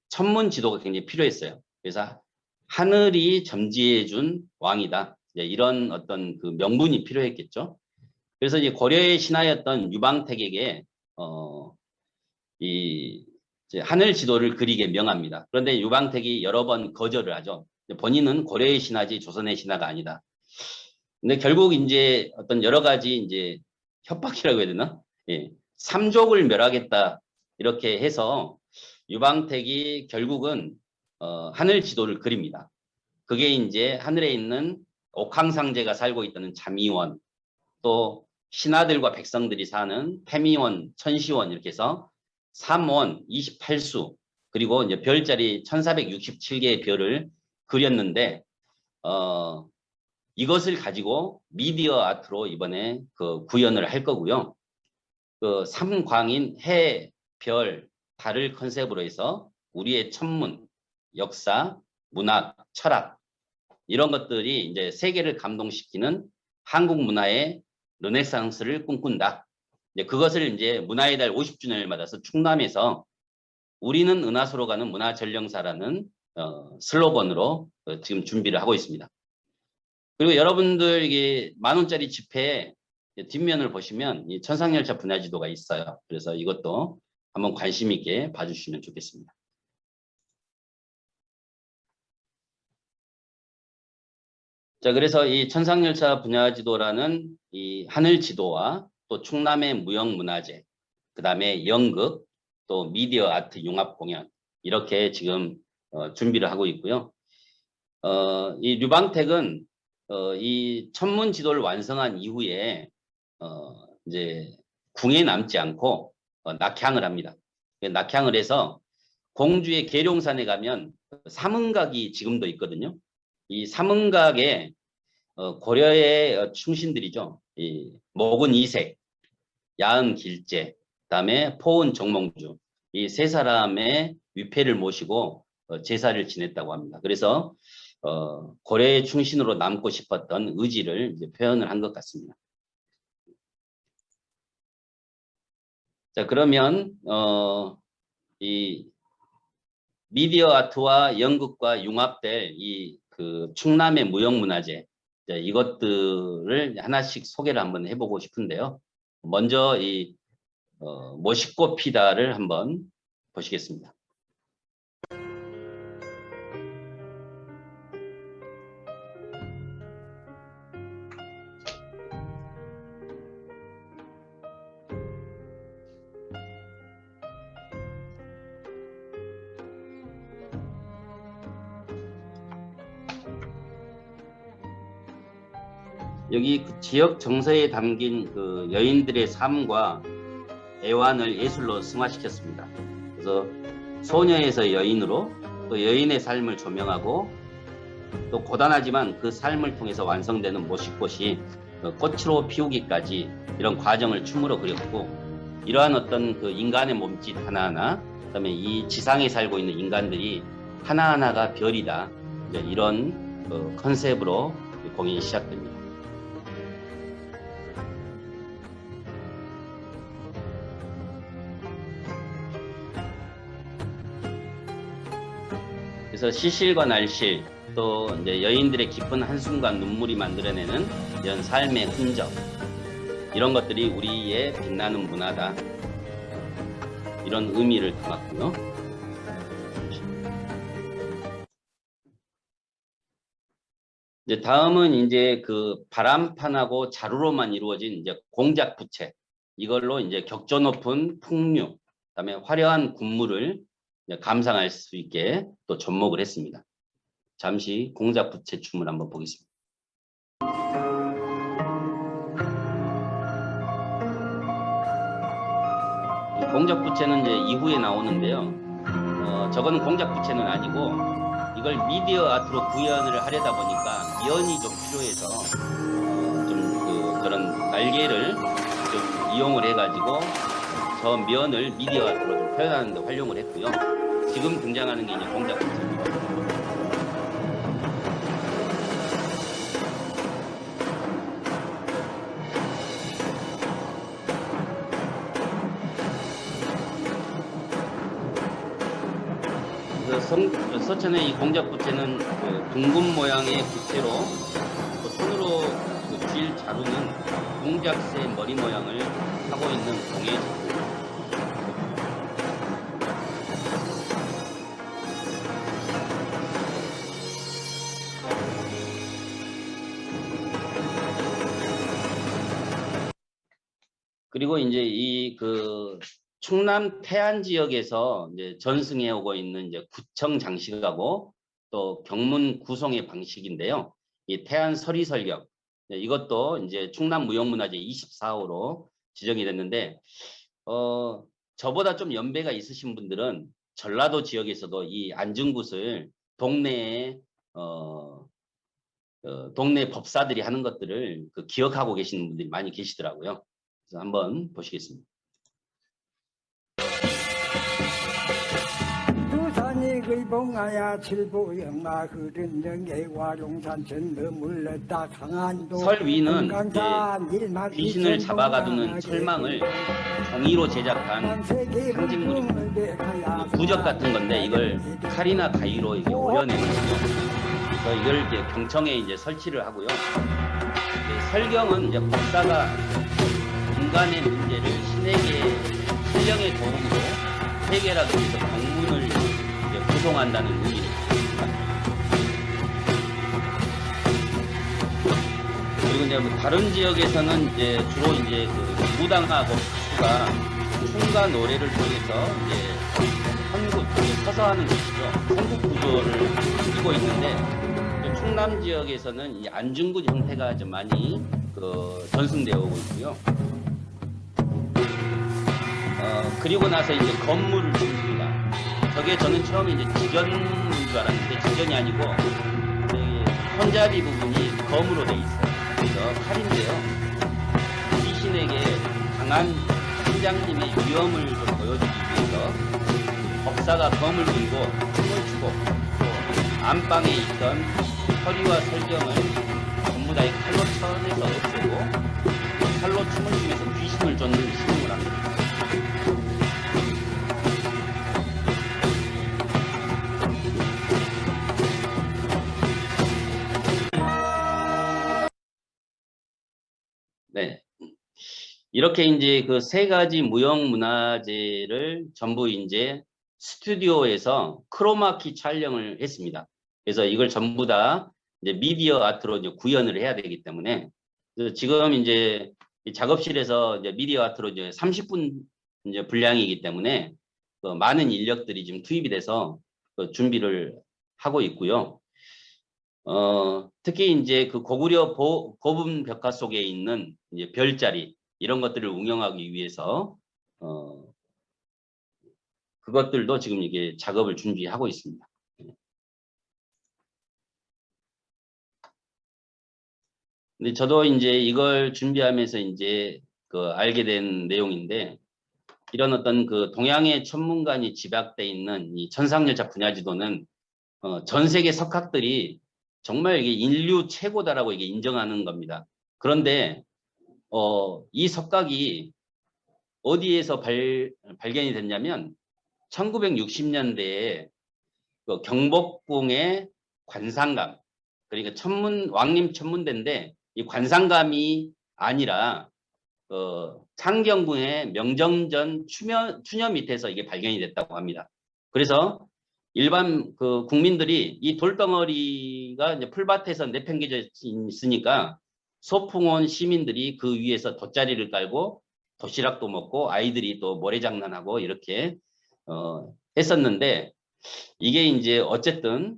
천문 지도가 굉장히 필요했어요. 그래서 하늘이 점지해 준 왕이다. 이런 어떤 그 명분이 필요했겠죠. 그래서 이제 고려의 신하였던 유방택에게 이 이제 하늘 지도를 그리게 명합니다. 그런데 유방택이 여러 번 거절을 하죠. 본인은 고려의 신하지 조선의 신하가 아니다. 근데 결국 이제 어떤 여러 가지 이제 협박이라고 해야 되나? 예. 삼족을 멸하겠다 이렇게 해서 유방택이 결국은 하늘 지도를 그립니다. 그게 이제 하늘에 있는 옥황상제가 살고 있다는 잠이원, 또 신하들과 백성들이 사는 태미원, 천시원 이렇게 해서 3원, 28수 그리고 이제 별자리 1467개의 별을 그렸는데 이것을 가지고 미디어 아트로 이번에 그 구현을 할 거고요. 그 삼광인 해, 별, 달을 컨셉으로 해서 우리의 천문, 역사, 문학, 철학 이런 것들이 이제 세계를 감동시키는 한국 문화의 르네상스를 꿈꾼다. 이제 그것을 이제 문화의 달 50주년을 맞아서 충남에서 우리는 은하수로 가는 문화전령사라는 슬로건으로 지금 준비를 하고 있습니다. 그리고 여러분들 이게 10,000원짜리 지폐 뒷면을 보시면 이 천상열차 분야지도가 있어요. 그래서 이것도 한번 관심 있게 봐주시면 좋겠습니다. 자, 그래서 이 천상열차 분야지도라는 이 하늘지도와 또 충남의 무형문화재, 그 다음에 연극, 또 미디어 아트 융합 공연 이렇게 지금 준비를 하고 있고요. 이 류방택은 이 천문 지도를 완성한 이후에 이제 궁에 남지 않고 낙향을 합니다. 낙향을 해서 공주의 계룡산에 가면 삼흥각이 지금도 있거든요. 이 삼흥각에 고려의 충신들이죠. 이 목은 이색, 야은 길제, 그다음에 포은 정몽주 이 세 사람의 위패를 모시고 제사를 지냈다고 합니다. 그래서 고려의 충신으로 남고 싶었던 의지를 이제 표현을 한 것 같습니다. 자, 그러면 이 미디어 아트와 연극과 융합될 이 그 충남의 무형문화재 이것들을 하나씩 소개를 한번 해보고 싶은데요. 먼저 이 멋있고 피다를 한번 보시겠습니다. 여기 그 지역 정서에 담긴 그 여인들의 삶과 애환을 예술로 승화시켰습니다. 그래서 소녀에서 여인으로 또 여인의 삶을 조명하고 또 고단하지만 그 삶을 통해서 완성되는 모식꽃이 꽃으로 피우기까지 이런 과정을 춤으로 그렸고 이러한 어떤 그 인간의 몸짓 하나하나 그다음에 이 지상에 살고 있는 인간들이 하나하나가 별이다. 이런 컨셉으로 공연이 시작됩니다. 그래서 시실과 날실 또 이제 여인들의 깊은 한숨과 눈물이 만들어내는 이런 삶의 흔적 이런 것들이 우리의 빛나는 문화다 이런 의미를 담았고요. 이제 다음은 이제 그 바람판하고 자루로만 이루어진 이제 공작 부채 이걸로 이제 격조 높은 풍류 그다음에 화려한 군무를 감상할 수 있게 또 접목을 했습니다. 잠시 공작 부채 춤을 한번 보겠습니다. 공작 부채는 이제 이후에 나오는데요. 저거는 공작 부채는 아니고 이걸 미디어 아트로 구현을 하려다 보니까 면이 좀 필요해서 좀 그런 날개를 좀 이용을 해가지고 저 면을 미디어 아트로 좀 표현하는 데 활용을 했고요. 지금 등장하는 게 이제 공작부채입니다. 서천의 이 공작부채는 둥근 모양의 부채로 손으로 쥘 자루는 공작새 머리 모양을 하고 있는 공예 작품. 그리고 이제 이 충남 태안 지역에서 이제 전승해 오고 있는 이제 구청 장식하고 또 경문 구송의 방식인데요. 이 태안 서리설경 이것도 이제 충남 무형문화재 24호로 지정이 됐는데 저보다 좀 연배가 있으신 분들은 전라도 지역에서도 이 안중굿을 동네에 동네 법사들이 하는 것들을 기억하고 계시는 분들이 많이 계시더라고요. 그래서 한번 보시겠습니다. 봉하야 칠보영마 흐른 영계 와룡산 전더 물렀다 강한도 설 위는 귀신을 잡아가두는 철망을 종이로 제작한 상징물입니다. 부적 같은 건데 이걸 칼이나 가위로 이렇게 오려내거든요. 그래서 이걸 이제 경청에 이제 설치를 하고요. 설경은 이제 법사가 인간의 문제를 신에게 신령의 도움으로 해결하기 위해서 경문을 구성한다는 의미입니다. 그리고 이제 다른 지역에서는 이제 주로 이제 무당하고 수가 춤과 노래를 통해서 이제 선굿, 서서 하는 것이죠. 선굿 구조를 띠고 있는데 충남 지역에서는 이 안중굿 형태가 좀 많이 전승되어 오고 있고요. 그리고 나서 이제 건물을 줍니다. 저게 저는 처음에 이제 지전인 줄 알았는데 지전이 아니고 손잡이 부분이 검으로 돼 있어요. 그래서 칼인데요. 귀신에게 강한 팀장님의 위험을 좀 보여주기 위해서 법사가 검을 들고 춤을 추고 또 안방에 있던 허리와 설경을 전부 다 칼로 쳐내서 없애고 칼로 춤을 추면서 귀신을 쫓는 신용을 합니다. 네. 이렇게 이제 그 세 가지 무형문화재를 전부 이제 스튜디오에서 크로마키 촬영을 했습니다. 그래서 이걸 전부 다 이제 미디어 아트로 이제 구현을 해야 되기 때문에 지금 이제 작업실에서 이제 미디어 아트로 이제 30분 이제 분량이기 때문에 많은 인력들이 지금 투입이 돼서 준비를 하고 있고요. 특히 이제 고구려 고분 벽화 속에 있는 이제 별자리 이런 것들을 응용하기 위해서 그것들도 지금 이게 작업을 준비하고 있습니다. 근데 저도 이제 이걸 준비하면서 이제 알게 된 내용인데 이런 어떤 동양의 천문관이 집약돼 있는 이 천상열차 분야지도는 전 세계 석학들이 정말 이게 인류 최고다라고 이게 인정하는 겁니다. 그런데 이 석각이 어디에서 발견이 됐냐면 1960년대에 경복궁의 관상감, 그러니까 왕림 천문대인데 이 관상감이 아니라 창경궁의 명정전 추녀 밑에서 이게 발견이 됐다고 합니다. 그래서 일반 국민들이 이 돌덩어리가 이제 풀밭에서 내팽개져 있으니까 소풍 온 시민들이 그 위에서 돗자리를 깔고 도시락도 먹고 아이들이 또 모래장난하고 이렇게 했었는데 이게 이제 어쨌든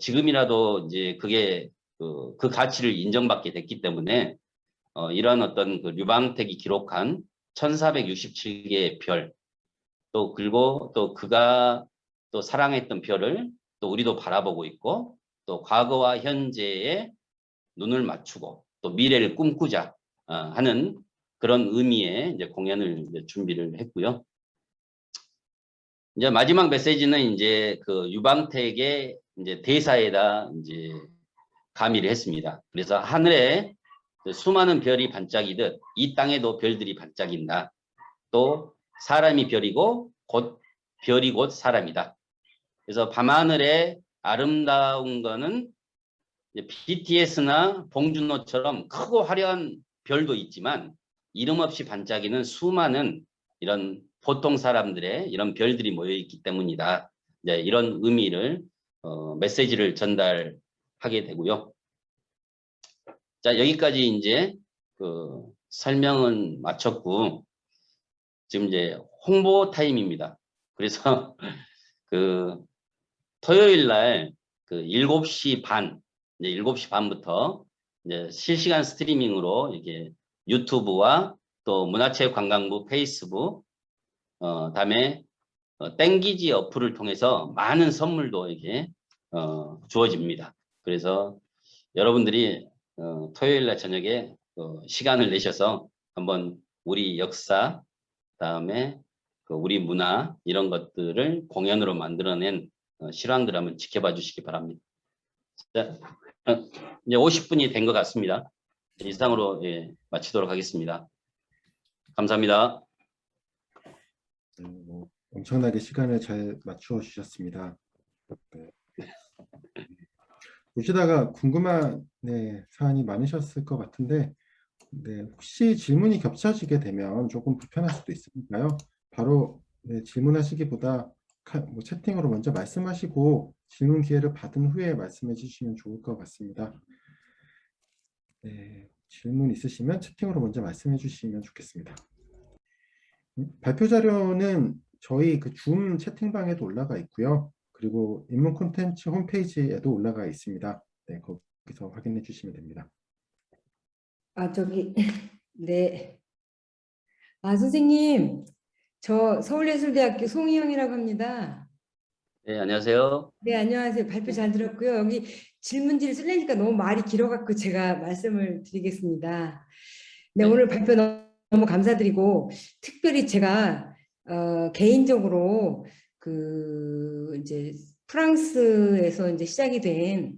지금이라도 이제 그게 그 가치를 인정받게 됐기 때문에 이런 어떤 류방택이 기록한 1467개의 별 또 그리고 또 그가 또 사랑했던 별을 또 우리도 바라보고 있고 또 과거와 현재에 눈을 맞추고 또 미래를 꿈꾸자 하는 그런 의미의 이제 공연을 이제 준비를 했고요. 이제 마지막 메시지는 이제 그 유방택의 이제 대사에다 이제 가미를 했습니다. 그래서 하늘에 수많은 별이 반짝이듯 이 땅에도 별들이 반짝인다. 또 사람이 별이고 곧 별이 곧 사람이다. 그래서 밤하늘에 아름다운 거는 BTS나 봉준호처럼 크고 화려한 별도 있지만 이름 없이 반짝이는 수많은 이런 보통 사람들의 이런 별들이 모여 있기 때문이다. 이제 이런 의미를 메시지를 전달하게 되고요. 자, 여기까지 이제 그 설명은 마쳤고 지금 이제 홍보 타임입니다. 그래서 그 토요일 날 그 7시 반, 이제 7시 반부터 이제 실시간 스트리밍으로 이렇게 유튜브와 또 문화체육관광부 페이스북, 다음에 땡기지 어플을 통해서 많은 선물도 이렇게 주어집니다. 그래서 여러분들이 토요일 날 저녁에 시간을 내셔서 한번 우리 역사, 다음에 그 우리 문화 이런 것들을 공연으로 만들어낸 실황들 한번 지켜봐 주시기 바랍니다. 자, 이제 50분이 된 것 같습니다. 이상으로 마치도록 하겠습니다. 감사합니다. 엄청나게 시간을 잘 맞추어 주셨습니다. 네. 보시다가 궁금한 사안이 많으셨을 것 같은데 혹시 질문이 겹쳐지게 되면 조금 불편할 수도 있으니까요. 바로 질문하시기보다 채팅으로 먼저 말씀하시고 질문 기회를 받은 후에 말씀해 주시면 좋을 것 같습니다. 질문 있으시면 채팅으로 먼저 말씀해 주시면 좋겠습니다. 발표 자료는 저희 그 줌 채팅방에도 올라가 있고요. 그리고 인문 콘텐츠 홈페이지에도 올라가 있습니다. 네, 거기서 확인해 주시면 됩니다. 네. 선생님, 저 서울예술대학교 송희영이라고 합니다. 네, 안녕하세요. 네, 안녕하세요. 발표 잘 들었고요. 여기 질문지를 쓰려니까 너무 말이 길어갖고 제가 말씀을 드리겠습니다. 네, 오늘 발표 너무 감사드리고, 특별히 제가 개인적으로 이제 프랑스에서 이제 시작이 된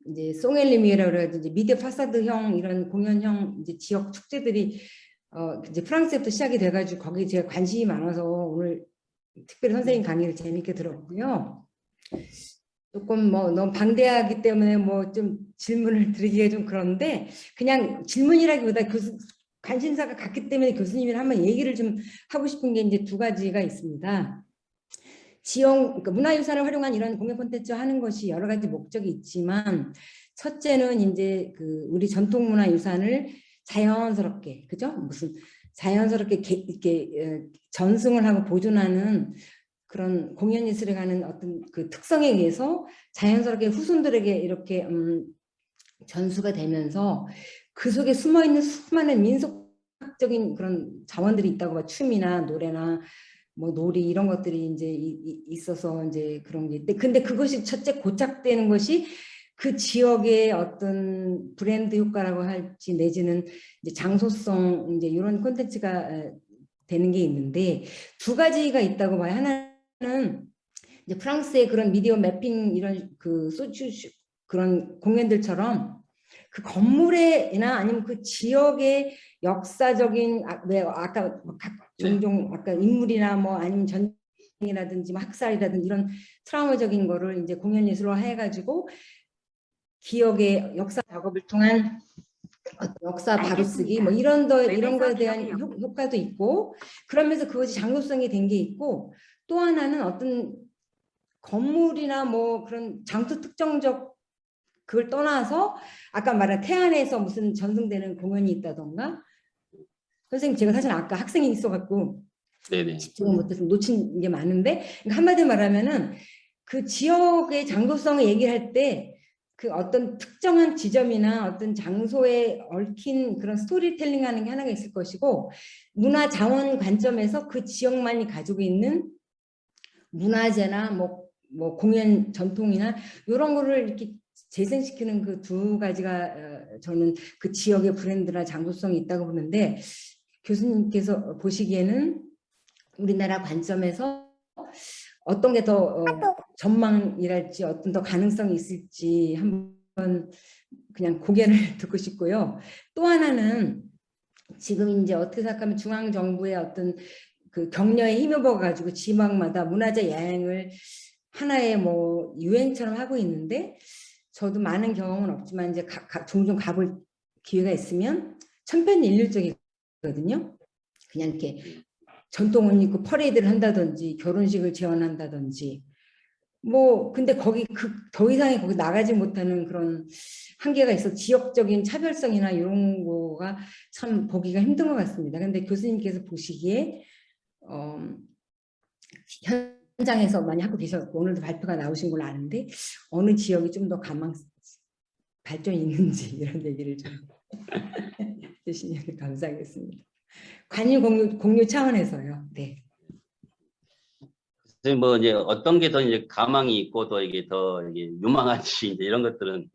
이제 송엘리미에라 그래가지고 미디어 파사드형 이런 공연형 이제 지역 축제들이 이제 프랑스에부터 시작이 돼가지고 거기 제가 관심이 많아서 오늘 특별히 선생님 강의를 재밌게 들었고요. 조금 너무 방대하기 때문에 좀 질문을 드리기가 좀 그런데 그냥 질문이라기보다 관심사가 같기 때문에 교수님이랑 한번 얘기를 좀 하고 싶은 게 이제 2가지가 있습니다. 그러니까 문화유산을 활용한 이런 공연 콘텐츠 하는 것이 여러 가지 목적이 있지만 첫째는 이제 우리 전통문화유산을 자연스럽게 자연스럽게 이렇게 전승을 하고 보존하는 그런 공연 예술에 가는 어떤 그 특성에 의해서 자연스럽게 후손들에게 이렇게 전수가 되면서 그 속에 숨어 있는 수많은 민속적인 그런 자원들이 있다고 봐. 춤이나 노래나 놀이 이런 것들이 이제 있어서 이제 그런 게 있는데 근데 그것이 첫째 고착되는 것이 그 지역의 어떤 브랜드 효과라고 할지 내지는 이제 장소성 이제 이런 콘텐츠가 되는 게 있는데 2가지가 있다고 봐요. 하나는 이제 프랑스의 그런 미디어 매핑 이런 그런 공연들처럼 그 건물에나 아니면 그 지역의 역사적인 아까 종종 아까 인물이나 아니면 전쟁이라든지 학살이라든지 이런 트라우마적인 거를 이제 공연 예술로 해가지고 기억의 역사 작업을 통한 역사 바로쓰기 이런 거에 대한 효과도 있고 그러면서 그것이 장소성이 된 게 있고 또 하나는 어떤 건물이나 그런 장소 특정적 그걸 떠나서 아까 말한 태안에서 무슨 전승되는 공연이 있다던가 선생님 제가 사실 아까 학생이 있어갖고 집중을 못해서 놓친 게 많은데 한마디로 말하면은 그 지역의 장소성을 얘기할 때 그 어떤 특정한 지점이나 어떤 장소에 얽힌 그런 스토리텔링 하는 게 하나가 있을 것이고 문화 자원 관점에서 그 지역만이 가지고 있는 문화재나 공연 전통이나 이런 거를 이렇게 재생시키는 그 2가지가 저는 그 지역의 브랜드나 장소성이 있다고 보는데 교수님께서 보시기에는 우리나라 관점에서 어떤 게 더 전망이랄지 어떤 더 가능성이 있을지 한번 그냥 고개를 듣고 싶고요. 또 하나는 지금 이제 어떻게 생각하면 중앙 정부의 어떤 그 격려에 힘입어 가지고 지방마다 문화재 여행을 하나의 뭐 유행처럼 하고 있는데 저도 많은 경험은 없지만 이제 종종 가볼 기회가 있으면 천편일률적이거든요. 그냥 이렇게 전통 옷 입고 퍼레이드를 한다든지 결혼식을 재현한다든지 뭐 근데 거기 더 이상의 거기 나가지 못하는 그런 한계가 있어 지역적인 차별성이나 이런 거가 참 보기가 힘든 것 같습니다. 근데 교수님께서 보시기에 현장에서 많이 하고 계셨고 오늘도 발표가 나오신 걸로 아는데 어느 지역이 좀 더 발전이 있는지 이런 얘기를 좀 해주시면 감사하겠습니다. 관유 공유 차원에서요. 네. 뭐 이제 어떤 게 더 이제 가망이 있고 또 이게 더 이게 유망한지 이제 이런 것들은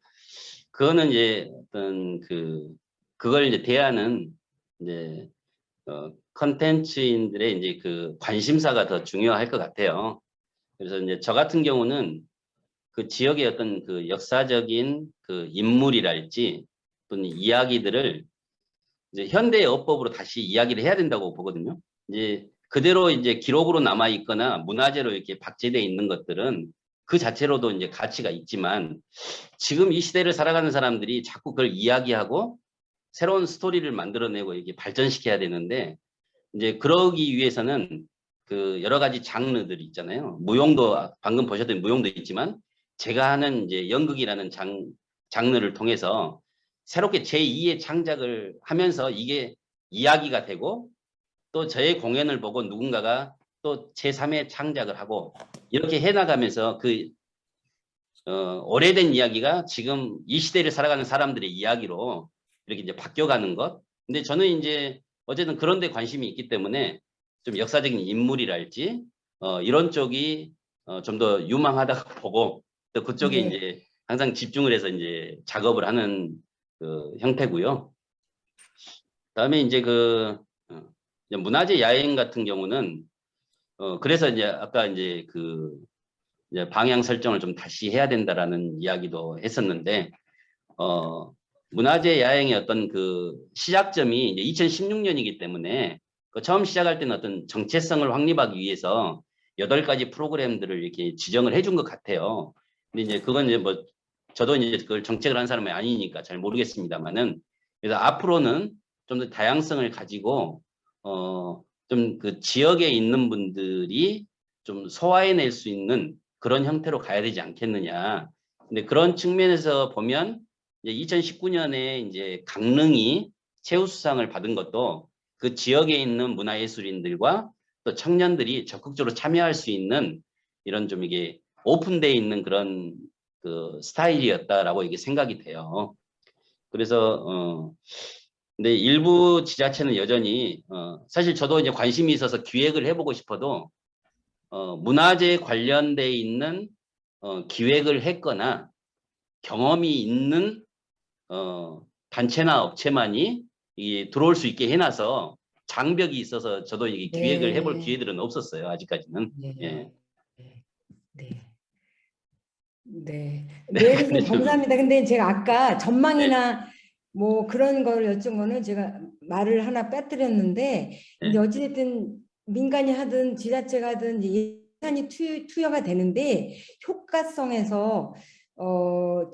그거는 이제 어떤 그걸 이제 대하는 이제 컨텐츠인들의 이제 그 관심사가 더 중요할 것 같아요. 그래서 이제 저 같은 경우는 그 지역의 어떤 그 역사적인 그 인물이랄지 또는 이야기들을 이제 현대의 어법으로 다시 이야기를 해야 된다고 보거든요. 이제 그대로 이제 기록으로 남아 있거나 문화재로 이렇게 박제되어 있는 것들은 그 자체로도 이제 가치가 있지만 지금 이 시대를 살아가는 사람들이 자꾸 그걸 이야기하고 새로운 스토리를 만들어내고 이렇게 발전시켜야 되는데 이제 그러기 위해서는 그 여러 가지 장르들이 있잖아요. 무용도 방금 보셨던 무용도 있지만 제가 하는 이제 연극이라는 장르를 통해서 새롭게 제2의 창작을 하면서 이게 이야기가 되고 또 저의 공연을 보고 누군가가 또 제3의 창작을 하고 이렇게 해나가면서 오래된 이야기가 지금 이 시대를 살아가는 사람들의 이야기로 이렇게 이제 바뀌어가는 것. 근데 저는 이제 어쨌든 그런 데 관심이 있기 때문에 좀 역사적인 인물이랄지 이런 쪽이 좀 더 유망하다고 보고 또 그쪽에 네. 이제 항상 집중을 해서 이제 작업을 하는 그 형태고요. 그다음에 이제 이제 문화재 야행 같은 경우는 그래서 이제 아까 이제 이제 방향 설정을 좀 다시 해야 된다라는 이야기도 했었는데 문화재 야행의 어떤 그 시작점이 이제 2016년이기 때문에 처음 시작할 때는 어떤 정체성을 확립하기 위해서 8가지 프로그램들을 이렇게 지정을 해준 것 같아요. 근데 이제 그건 이제 뭐 저도 이제 그걸 정책을 한 사람이 아니니까 잘 모르겠습니다만은 그래서 앞으로는 좀 더 다양성을 가지고 좀 그 지역에 있는 분들이 좀 소화해낼 수 있는 그런 형태로 가야 되지 않겠느냐. 근데 그런 측면에서 보면 이제 2019년에 이제 강릉이 최우수상을 받은 것도 그 지역에 있는 문화예술인들과 또 청년들이 적극적으로 참여할 수 있는 이런 좀 이게 오픈되어 있는 그런 그 스타일이었다라고 이게 생각이 돼요. 그래서 근데 일부 지자체는 여전히 사실 저도 이제 관심이 있어서 기획을 해보고 싶어도 문화재 관련돼 있는 기획을 했거나 경험이 있는 단체나 업체만이 들어올 수 있게 해놔서 장벽이 있어서 저도 이게 기획을 해볼 기회들은 없었어요. 아직까지는. 네. 예. 네. 네. 네, 네, 선생님 근데 좀- 감사합니다. 근데 제가 아까 전망이나 뭐 그런 걸 여쭌 거는 제가 말을 하나 빼뜨렸는데 이제 어찌됐든 민간이 하든 지자체가 하든 이제 예산이 투여가 되는데 효과성에서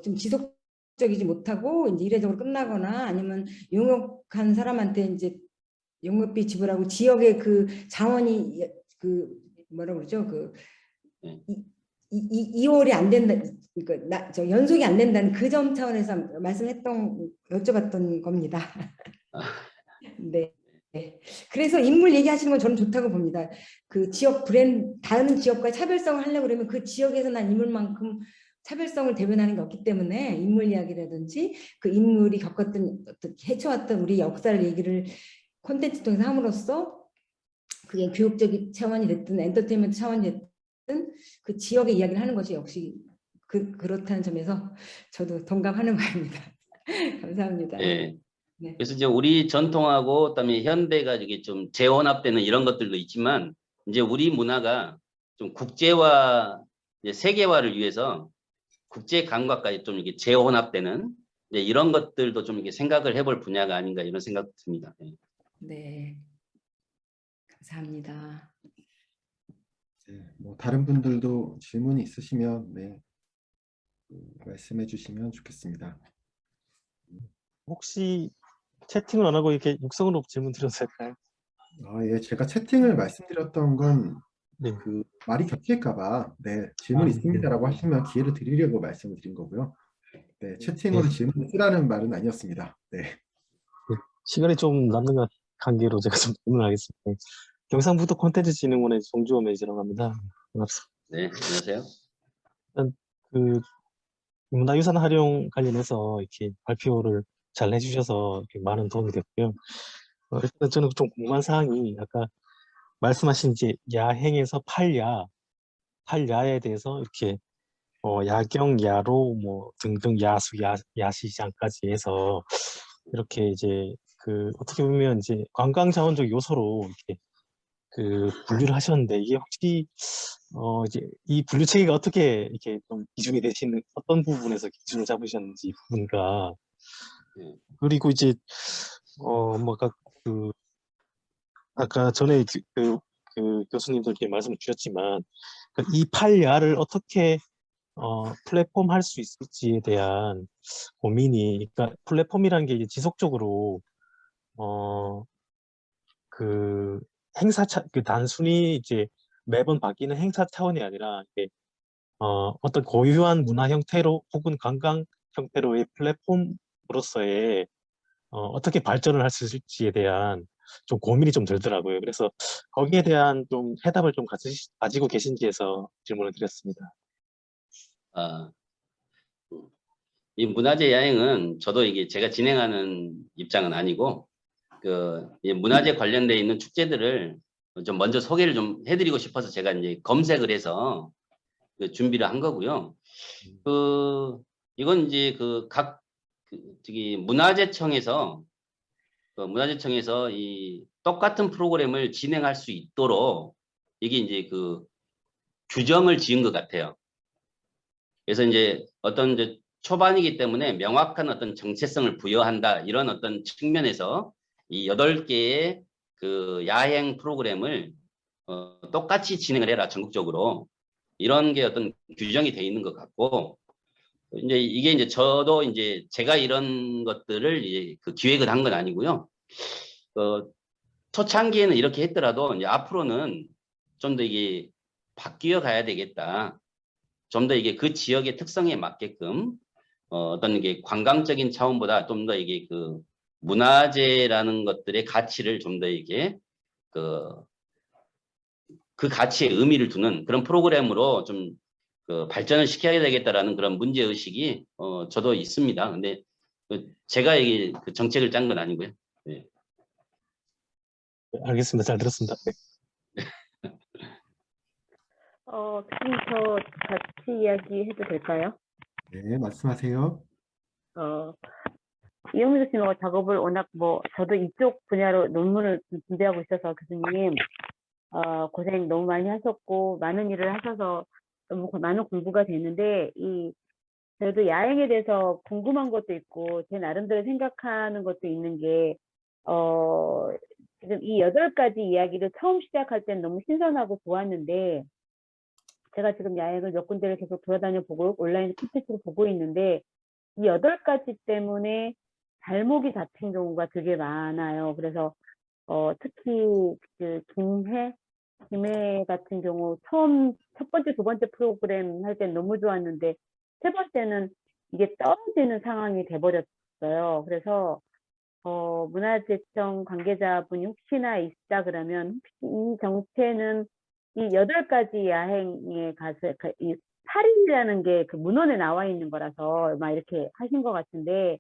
좀 지속적이지 못하고 이제 이례적으로 끝나거나 아니면 용역한 사람한테 이제 용역비 지불하고 지역의 그 자원이 그 뭐라 그러죠? 이월이 안 된다, 그러니까 저 연속이 안 된다는 그 점 차원에서 여쭤봤던 겁니다. 네. 네. 그래서 인물 얘기하시는 건 저는 좋다고 봅니다. 그 지역 다른 지역과 차별성을 하려고 그러면 그 지역에서 난 인물만큼 차별성을 대변하는 게 없기 때문에 인물 이야기라든지 그 인물이 겪었던 헤쳐왔던 우리 역사를 얘기를 콘텐츠 통해서 함으로써 그게 교육적인 차원이 됐든 엔터테인먼트 차원이 됐든 그 지역의 이야기를 하는 것이 역시 그렇다는 점에서 저도 동감하는 바입니다. 감사합니다. 네. 네. 그래서 이제 우리 전통하고 그다음에 현대가 이게 좀 재혼합되는 이런 것들도 있지만 이제 우리 문화가 좀 국제화, 이제 세계화를 위해서 국제 감각까지 좀 이게 재혼합되는 이제 이런 것들도 좀 이렇게 생각을 해볼 분야가 아닌가 이런 생각 듭니다. 네. 네, 감사합니다. 네, 뭐 다른 분들도 질문이 있으시면 네, 말씀해 주시면 좋겠습니다. 혹시 채팅을 안 하고 이렇게 육성으로 질문 드려도 될까요? 예, 제가 채팅을 말씀드렸던 건 네. 그 말이 겹칠까봐 네, 질문 네. 있습니다라고 하시면 기회를 드리려고 말씀을 드린 거고요. 네, 채팅으로 네. 질문을 쓰라는 말은 아니었습니다. 네. 시간이 좀 남는 것 관계로 제가 좀 질문하겠습니다. 경상북도 콘텐츠진흥원의 송주호 매니저라고 합니다. 반갑습니다. 네, 안녕하세요. 일단 그 문화유산 활용 관련해서 이렇게 발표를 잘 해주셔서 이렇게 많은 도움이 됐고요. 일단 저는 좀 궁금한 사항이 아까 말씀하신 이제 야행에서 팔야에 대해서 이렇게 야경, 야로 뭐 등등 야수, 야시장까지 해서 이렇게 이제 그 어떻게 보면 이제 관광 자원적 요소로 이렇게 그 분류를 하셨는데 이게 혹시 이제 이 분류 체계가 어떻게 이렇게 좀 기준이 되시는 어떤 부분에서 기준을 잡으셨는지 부분과 그리고 이제 뭐 아까 전에 그 교수님들께 말씀을 주셨지만 이 팔야를 어떻게 플랫폼 할 수 있을지에 대한 고민이, 그러니까 플랫폼이라는 게 이제 지속적으로 그 그 단순히 이제 매번 바뀌는 행사 차원이 아니라 이게 어떤 고유한 문화 형태로 혹은 관광 형태로의 플랫폼으로서의 어떻게 발전을 할 수 있을지에 대한 좀 고민이 좀 들더라고요. 그래서 거기에 대한 좀 해답을 좀 가지고 계신지 해서 질문을 드렸습니다. 아, 이 문화재 야행은 저도 이게 제가 진행하는 입장은 아니고 이 문화재 관련돼 있는 축제들을 좀 먼저 소개를 좀 해드리고 싶어서 제가 이제 검색을 해서 그 준비를 한 거고요. 이건 이제 저기 문화재청에서 이 똑같은 프로그램을 진행할 수 있도록 이게 이제 그 규정을 지은 것 같아요. 그래서 이제 어떤 이제 초반이기 때문에 명확한 어떤 정체성을 부여한다 이런 어떤 측면에서 이 8개의 그 야행 프로그램을 똑같이 진행을 해라 전국적으로 이런 게 어떤 규정이 돼 있는 것 같고 이제 이게 이제 저도 이제 제가 이런 것들을 이제 그 기획을 한 건 아니고요. 초창기에는 이렇게 했더라도 이제 앞으로는 좀 더 이게 바뀌어 가야 되겠다. 좀 더 이게 그 지역의 특성에 맞게끔 어떤 이게 관광적인 차원보다 좀 더 이게 그 문화재라는 것들의 가치를 좀 더 이게 그 가치에 의미를 두는 그런 프로그램으로 좀 발전을 시켜야 되겠다라는 그런 문제 의식이 저도 있습니다. 근데 제가 이게 그 정책을 짠 건 아니고요. 네. 네, 알겠습니다. 잘 들었습니다. 네. 교수님 저 같이 이야기해도 될까요? 네, 말씀하세요. 이영미 교수님하고 작업을 워낙 저도 이쪽 분야로 논문을 준비하고 있어서 교수님 고생 너무 많이 하셨고 많은 일을 하셔서 너무 많은 공부가 됐는데 저도 야행에 대해서 궁금한 것도 있고 제 나름대로 생각하는 것도 있는 게 지금 이 8가지 이야기를 처음 시작할 땐 너무 신선하고 좋았는데 제가 지금 야행을 몇 군데를 계속 돌아다녀 보고 온라인 콘텐츠를 보고 있는데 이 8가지 때문에 발목이 잡힌 경우가 되게 많아요. 그래서 특히 그 김해 같은 경우 첫 번째, 두 번째 프로그램 할 땐 너무 좋았는데 세 번째는 이게 떨어지는 상황이 돼버렸어요. 그래서 문화재청 관계자분이 혹시나 있다 그러면 이 정체는 이 8가지 야행에 가서 이 8일이라는 게 그 문헌에 나와 있는 거라서 막 이렇게 하신 것 같은데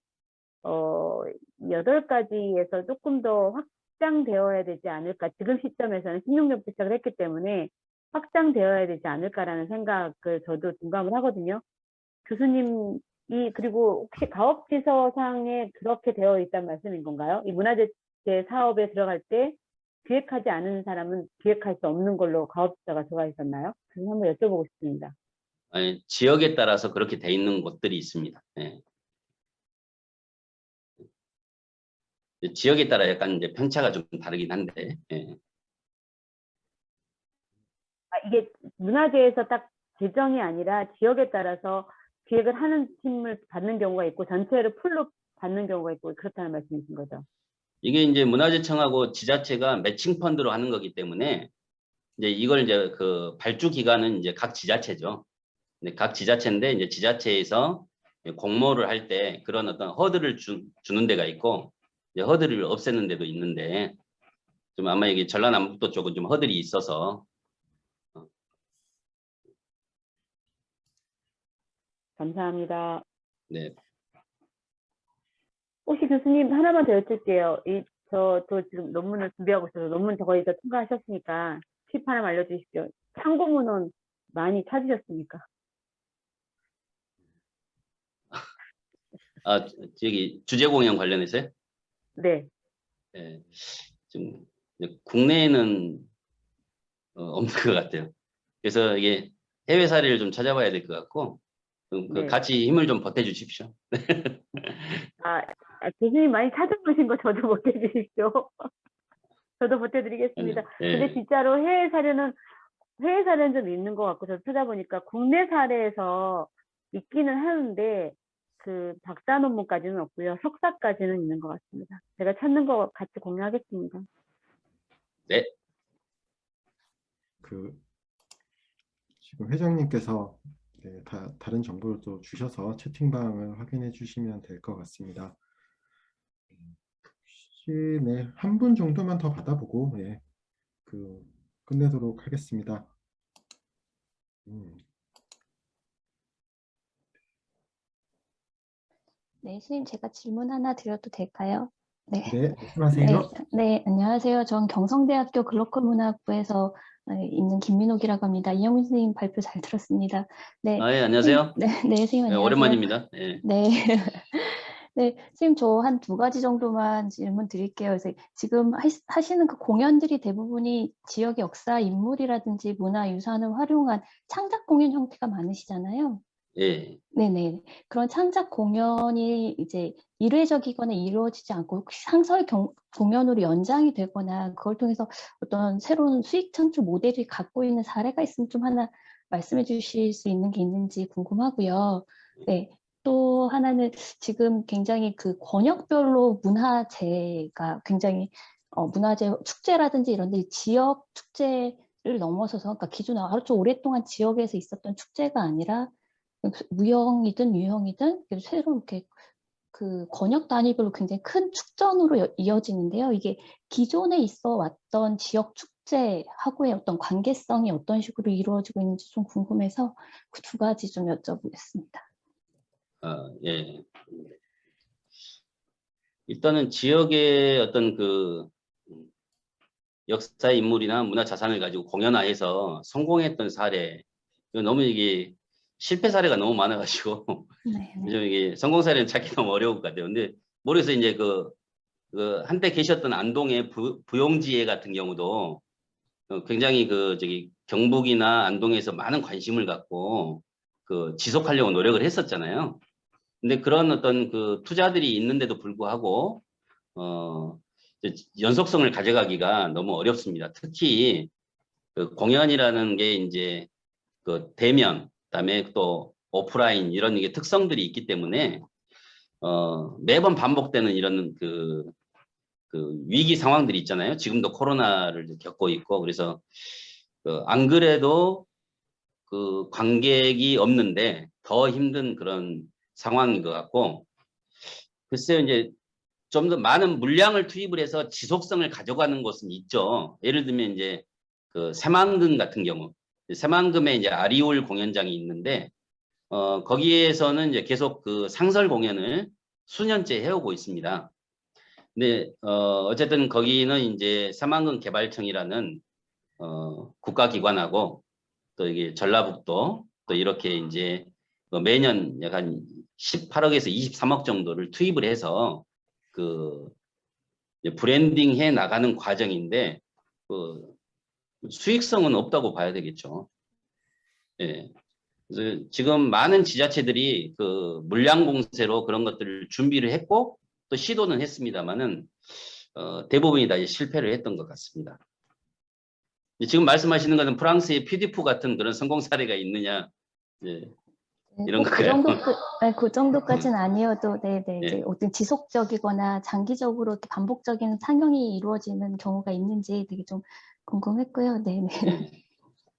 8가지에서 조금 더 확장되어야 되지 않을까. 지금 시점에서는 16년부터 시작을 했기 때문에 확장되어야 되지 않을까라는 생각을 저도 동감을 하거든요. 교수님이 그리고 혹시 가업지서상에 그렇게 되어 있다는 말씀인 건가요? 이 문화재 사업에 들어갈 때 기획하지 않은 사람은 기획할 수 없는 걸로 가업자가 들어가 있었나요? 그래서 한번 여쭤보고 싶습니다. 아니, 지역에 따라서 그렇게 돼 있는 곳들이 있습니다. 예. 지역에 따라 약간 이제 편차가 좀 다르긴 한데, 예. 이게 문화재에서 딱 재정이 아니라 지역에 따라서 기획을 하는 팀을 받는 경우가 있고 전체를 풀로 받는 경우가 있고 그렇다는 말씀이신 거죠? 이게 이제 문화재청하고 지자체가 매칭 펀드로 하는 거기 때문에 이제 이걸 이제 그 발주 기관은 이제 각 지자체죠. 근데 각 지자체인데 이제 지자체에서 공모를 할 때 그런 어떤 허들을 주는 데가 있고 이제 허들을 없애는 데도 있는데 좀 아마 이게 전라남북도 쪽은 좀 허들이 있어서 감사합니다. 네. 혹시 교수님 하나만 더 여쭐게요. 저도 지금 논문을 준비하고 있어서 논문 거의 다 통과하셨으니까 팁 하나만 알려주십시오. 참고문헌 많이 찾으셨습니까? 아, 저기 주제 공연 관련해서요? 네. 네. 좀 국내에는 없는 것 같아요. 그래서 이게 해외 사례를 좀 찾아봐야 될 것 같고 그 네. 같이 힘을 좀 보태주십시오. 교수님 많이 찾아보신 거 저도 보태주십시오. 저도 보태드리겠습니다. 네. 근데 진짜로 해외 사례는 좀 있는 것 같고 저도 찾아보니까 국내 사례에서 있기는 하는데 그 박사 논문까지는 없고요. 석사까지는 있는 것 같습니다. 제가 찾는 거 같이 공유하겠습니다. 네. 지금 회장님께서 네, 다른 정보를 또 주셔서 채팅방을 확인해 주시면 될 것 같습니다. 혹시 네, 한 분 정도만 더 받아보고 예, 끝내도록 하겠습니다. 네, 선생님 제가 질문 하나 드려도 될까요? 네. 네, 말씀하세요. 네, 안녕하세요. 전 경성대학교 글로컬문화학부에서 있는 김민옥이라고 합니다. 이영민 선생님 발표 잘 들었습니다. 네, 예, 안녕하세요. 네, 선생님 안녕하세요. 오랜만입니다. 네. 네. 네, 선생님 저 한 2가지 정도만 질문 드릴게요. 그래서 지금 하시는 그 공연들이 대부분이 지역의 역사, 인물이라든지 문화유산을 활용한 창작 공연 형태가 많으시잖아요. 예. 네네. 그런 창작 공연이 이제 일회적이거나 이루어지지 않고 상설 공연으로 연장이 되거나 그걸 통해서 어떤 새로운 수익 창출 모델을 갖고 있는 사례가 있으면 좀 하나 말씀해 주실 수 있는 게 있는지 궁금하고요. 네. 또 하나는 지금 굉장히 그 권역별로 문화재가 굉장히 문화재 축제라든지 이런 데 지역 축제를 넘어서서 그러니까 기존에 아주 오랫동안 지역에서 있었던 축제가 아니라 무형이든 유형이든 새로 이렇게 그 권역 단위별로 굉장히 큰 축전으로 이어지는데요. 이게 기존에 있어 왔던 지역 축제하고의 어떤 관계성이 어떤 식으로 이루어지고 있는지 좀 궁금해서 그 2가지 좀 여쭤보겠습니다. 예. 일단은 지역의 어떤 그 역사 인물이나 문화 자산을 가지고 공연화해서 성공했던 사례, 너무 이게 실패 사례가 너무 많아가지고 네. 좀 이게 성공 사례는 찾기 너무 어려울 것 같아요. 근데 모르겠어요. 이제 그 한때 계셨던 안동의 부용지회 같은 경우도 굉장히 경북이나 안동에서 많은 관심을 갖고 지속하려고 노력을 했었잖아요. 근데 그런 어떤 그 투자들이 있는데도 불구하고 연속성을 가져가기가 너무 어렵습니다. 특히 그 공연이라는 게 이제 그 대면, 그다음에 또 오프라인 이런 게 특성들이 있기 때문에 매번 반복되는 이런 그 위기 상황들이 있잖아요. 지금도 코로나를 겪고 있고 그래서 안 그래도 그 관객이 없는데 더 힘든 그런 상황인 것 같고 글쎄요 이제 좀 더 많은 물량을 투입을 해서 지속성을 가져가는 곳은 있죠. 예를 들면 이제 그 새만금 같은 경우 새만금에 이제 아리올 공연장이 있는데 거기에서는 이제 계속 그 상설 공연을 수년째 해오고 있습니다. 근데 어쨌든 거기는 이제 새만금 개발청이라는 국가기관하고 또 이게 전라북도 또 이렇게 이제 매년 약간 18억에서 23억 정도를 투입을 해서 그 브랜딩 해 나가는 과정인데 그 수익성은 없다고 봐야 되겠죠. 예. 그래서 지금 많은 지자체들이 그 물량 공세로 그런 것들을 준비를 했고 또 시도는 했습니다만은 대부분이 다 이제 실패를 했던 것 같습니다. 지금 말씀하시는 것은 프랑스의 퓨디프 같은 그런 성공 사례가 있느냐, 예, 이런 꼭 거예요. 그 정도까지는 아니어도, 네, 예. 이제 어떤 지속적이거나 장기적으로 이렇게 반복적인 상용이 이루어지는 경우가 있는지 되게 좀 궁금했고요. 네.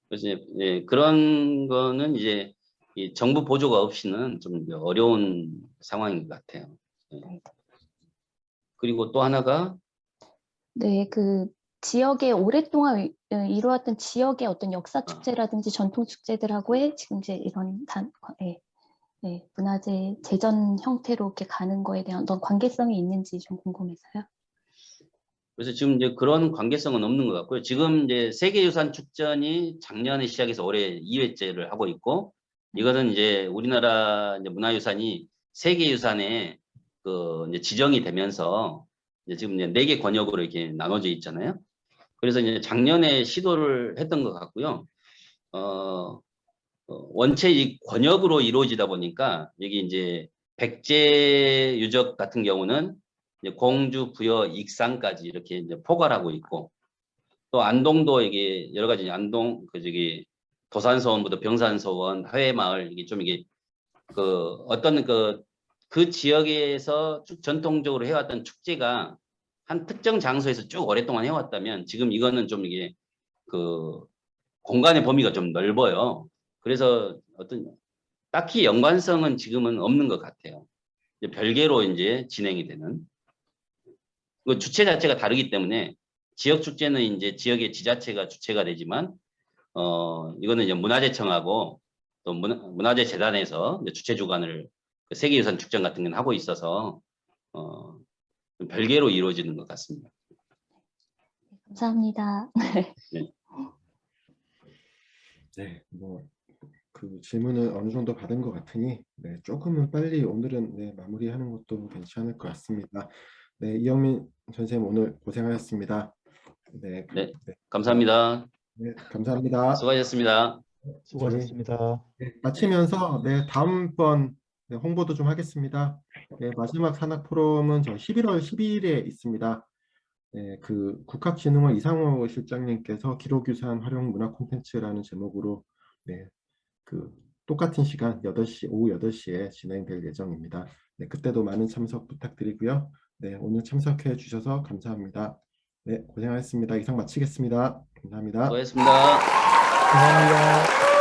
그래서 예, 그런 거는 이제 이 정부 보조가 없이는 좀 어려운 상황인 것 같아요. 예. 그리고 또 하나가 네, 그 지역에 오랫동안 이루어왔던 지역의 어떤 역사 축제라든지 전통 축제들하고의 지금 이제 이런 문화재 재전 형태로 이렇게 가는 거에 대한 어떤 관계성이 있는지 좀 궁금해서요. 그래서 지금 이제 그런 관계성은 없는 것 같고요. 지금 이제 세계유산 축전이 작년에 시작해서 올해 2회째를 하고 있고, 이거는 이제 우리나라 이제 문화유산이 세계유산에 그 이제 지정이 되면서 이제 지금 이제 4개 권역으로 이렇게 나눠져 있잖아요. 그래서 이제 작년에 시도를 했던 것 같고요. 원체 이 권역으로 이루어지다 보니까 여기 이제 백제 유적 같은 경우는 이제 공주, 부여, 익산까지 이렇게 이제 포괄하고 있고, 또 안동도 이게 여러 가지 안동 도산서원부터 병산서원, 화훼마을 이게 좀 이게 그 어떤 그 지역에서 쭉 전통적으로 해왔던 축제가 한 특정 장소에서 쭉 오랫동안 해왔다면 지금 이거는 좀 이게 그 공간의 범위가 좀 넓어요. 그래서 어떤 딱히 연관성은 지금은 없는 것 같아요. 이제 별개로 이제 진행이 되는. 그 주체 자체가 다르기 때문에 지역 축제는 이제 지역의 지자체가 주체가 되지만 이거는 이제 문화재청하고 또 문화재 재단에서 이제 주체 주관을 그 세계유산 축전 같은 건 하고 있어서 좀 별개로 이루어지는 것 같습니다. 감사합니다. 네. 네, 그 질문을 어느 정도 받은 것 같으니 네, 조금은 빨리 오늘은 네, 마무리하는 것도 괜찮을 것 같습니다. 네, 이영민 선생님 오늘 고생하셨습니다. 네, 네, 감사합니다. 네, 감사합니다. 수고하셨습니다. 수고하셨습니다. 네, 마치면서 네, 다음번 네, 홍보도 좀 하겠습니다. 네, 마지막 산악 포럼은 저 11월 12일에 있습니다. 네, 그 국학진흥원 이상호 실장님께서 기록유산 활용 문화 콘텐츠라는 제목으로 네, 그 똑같은 시간 8시, 오후 8시에 진행될 예정입니다. 네, 그때도 많은 참석 부탁드리고요. 네, 오늘 참석해 주셔서 감사합니다. 네, 고생하셨습니다. 이상 마치겠습니다. 감사합니다. 수고하셨습니다. 감사합니다.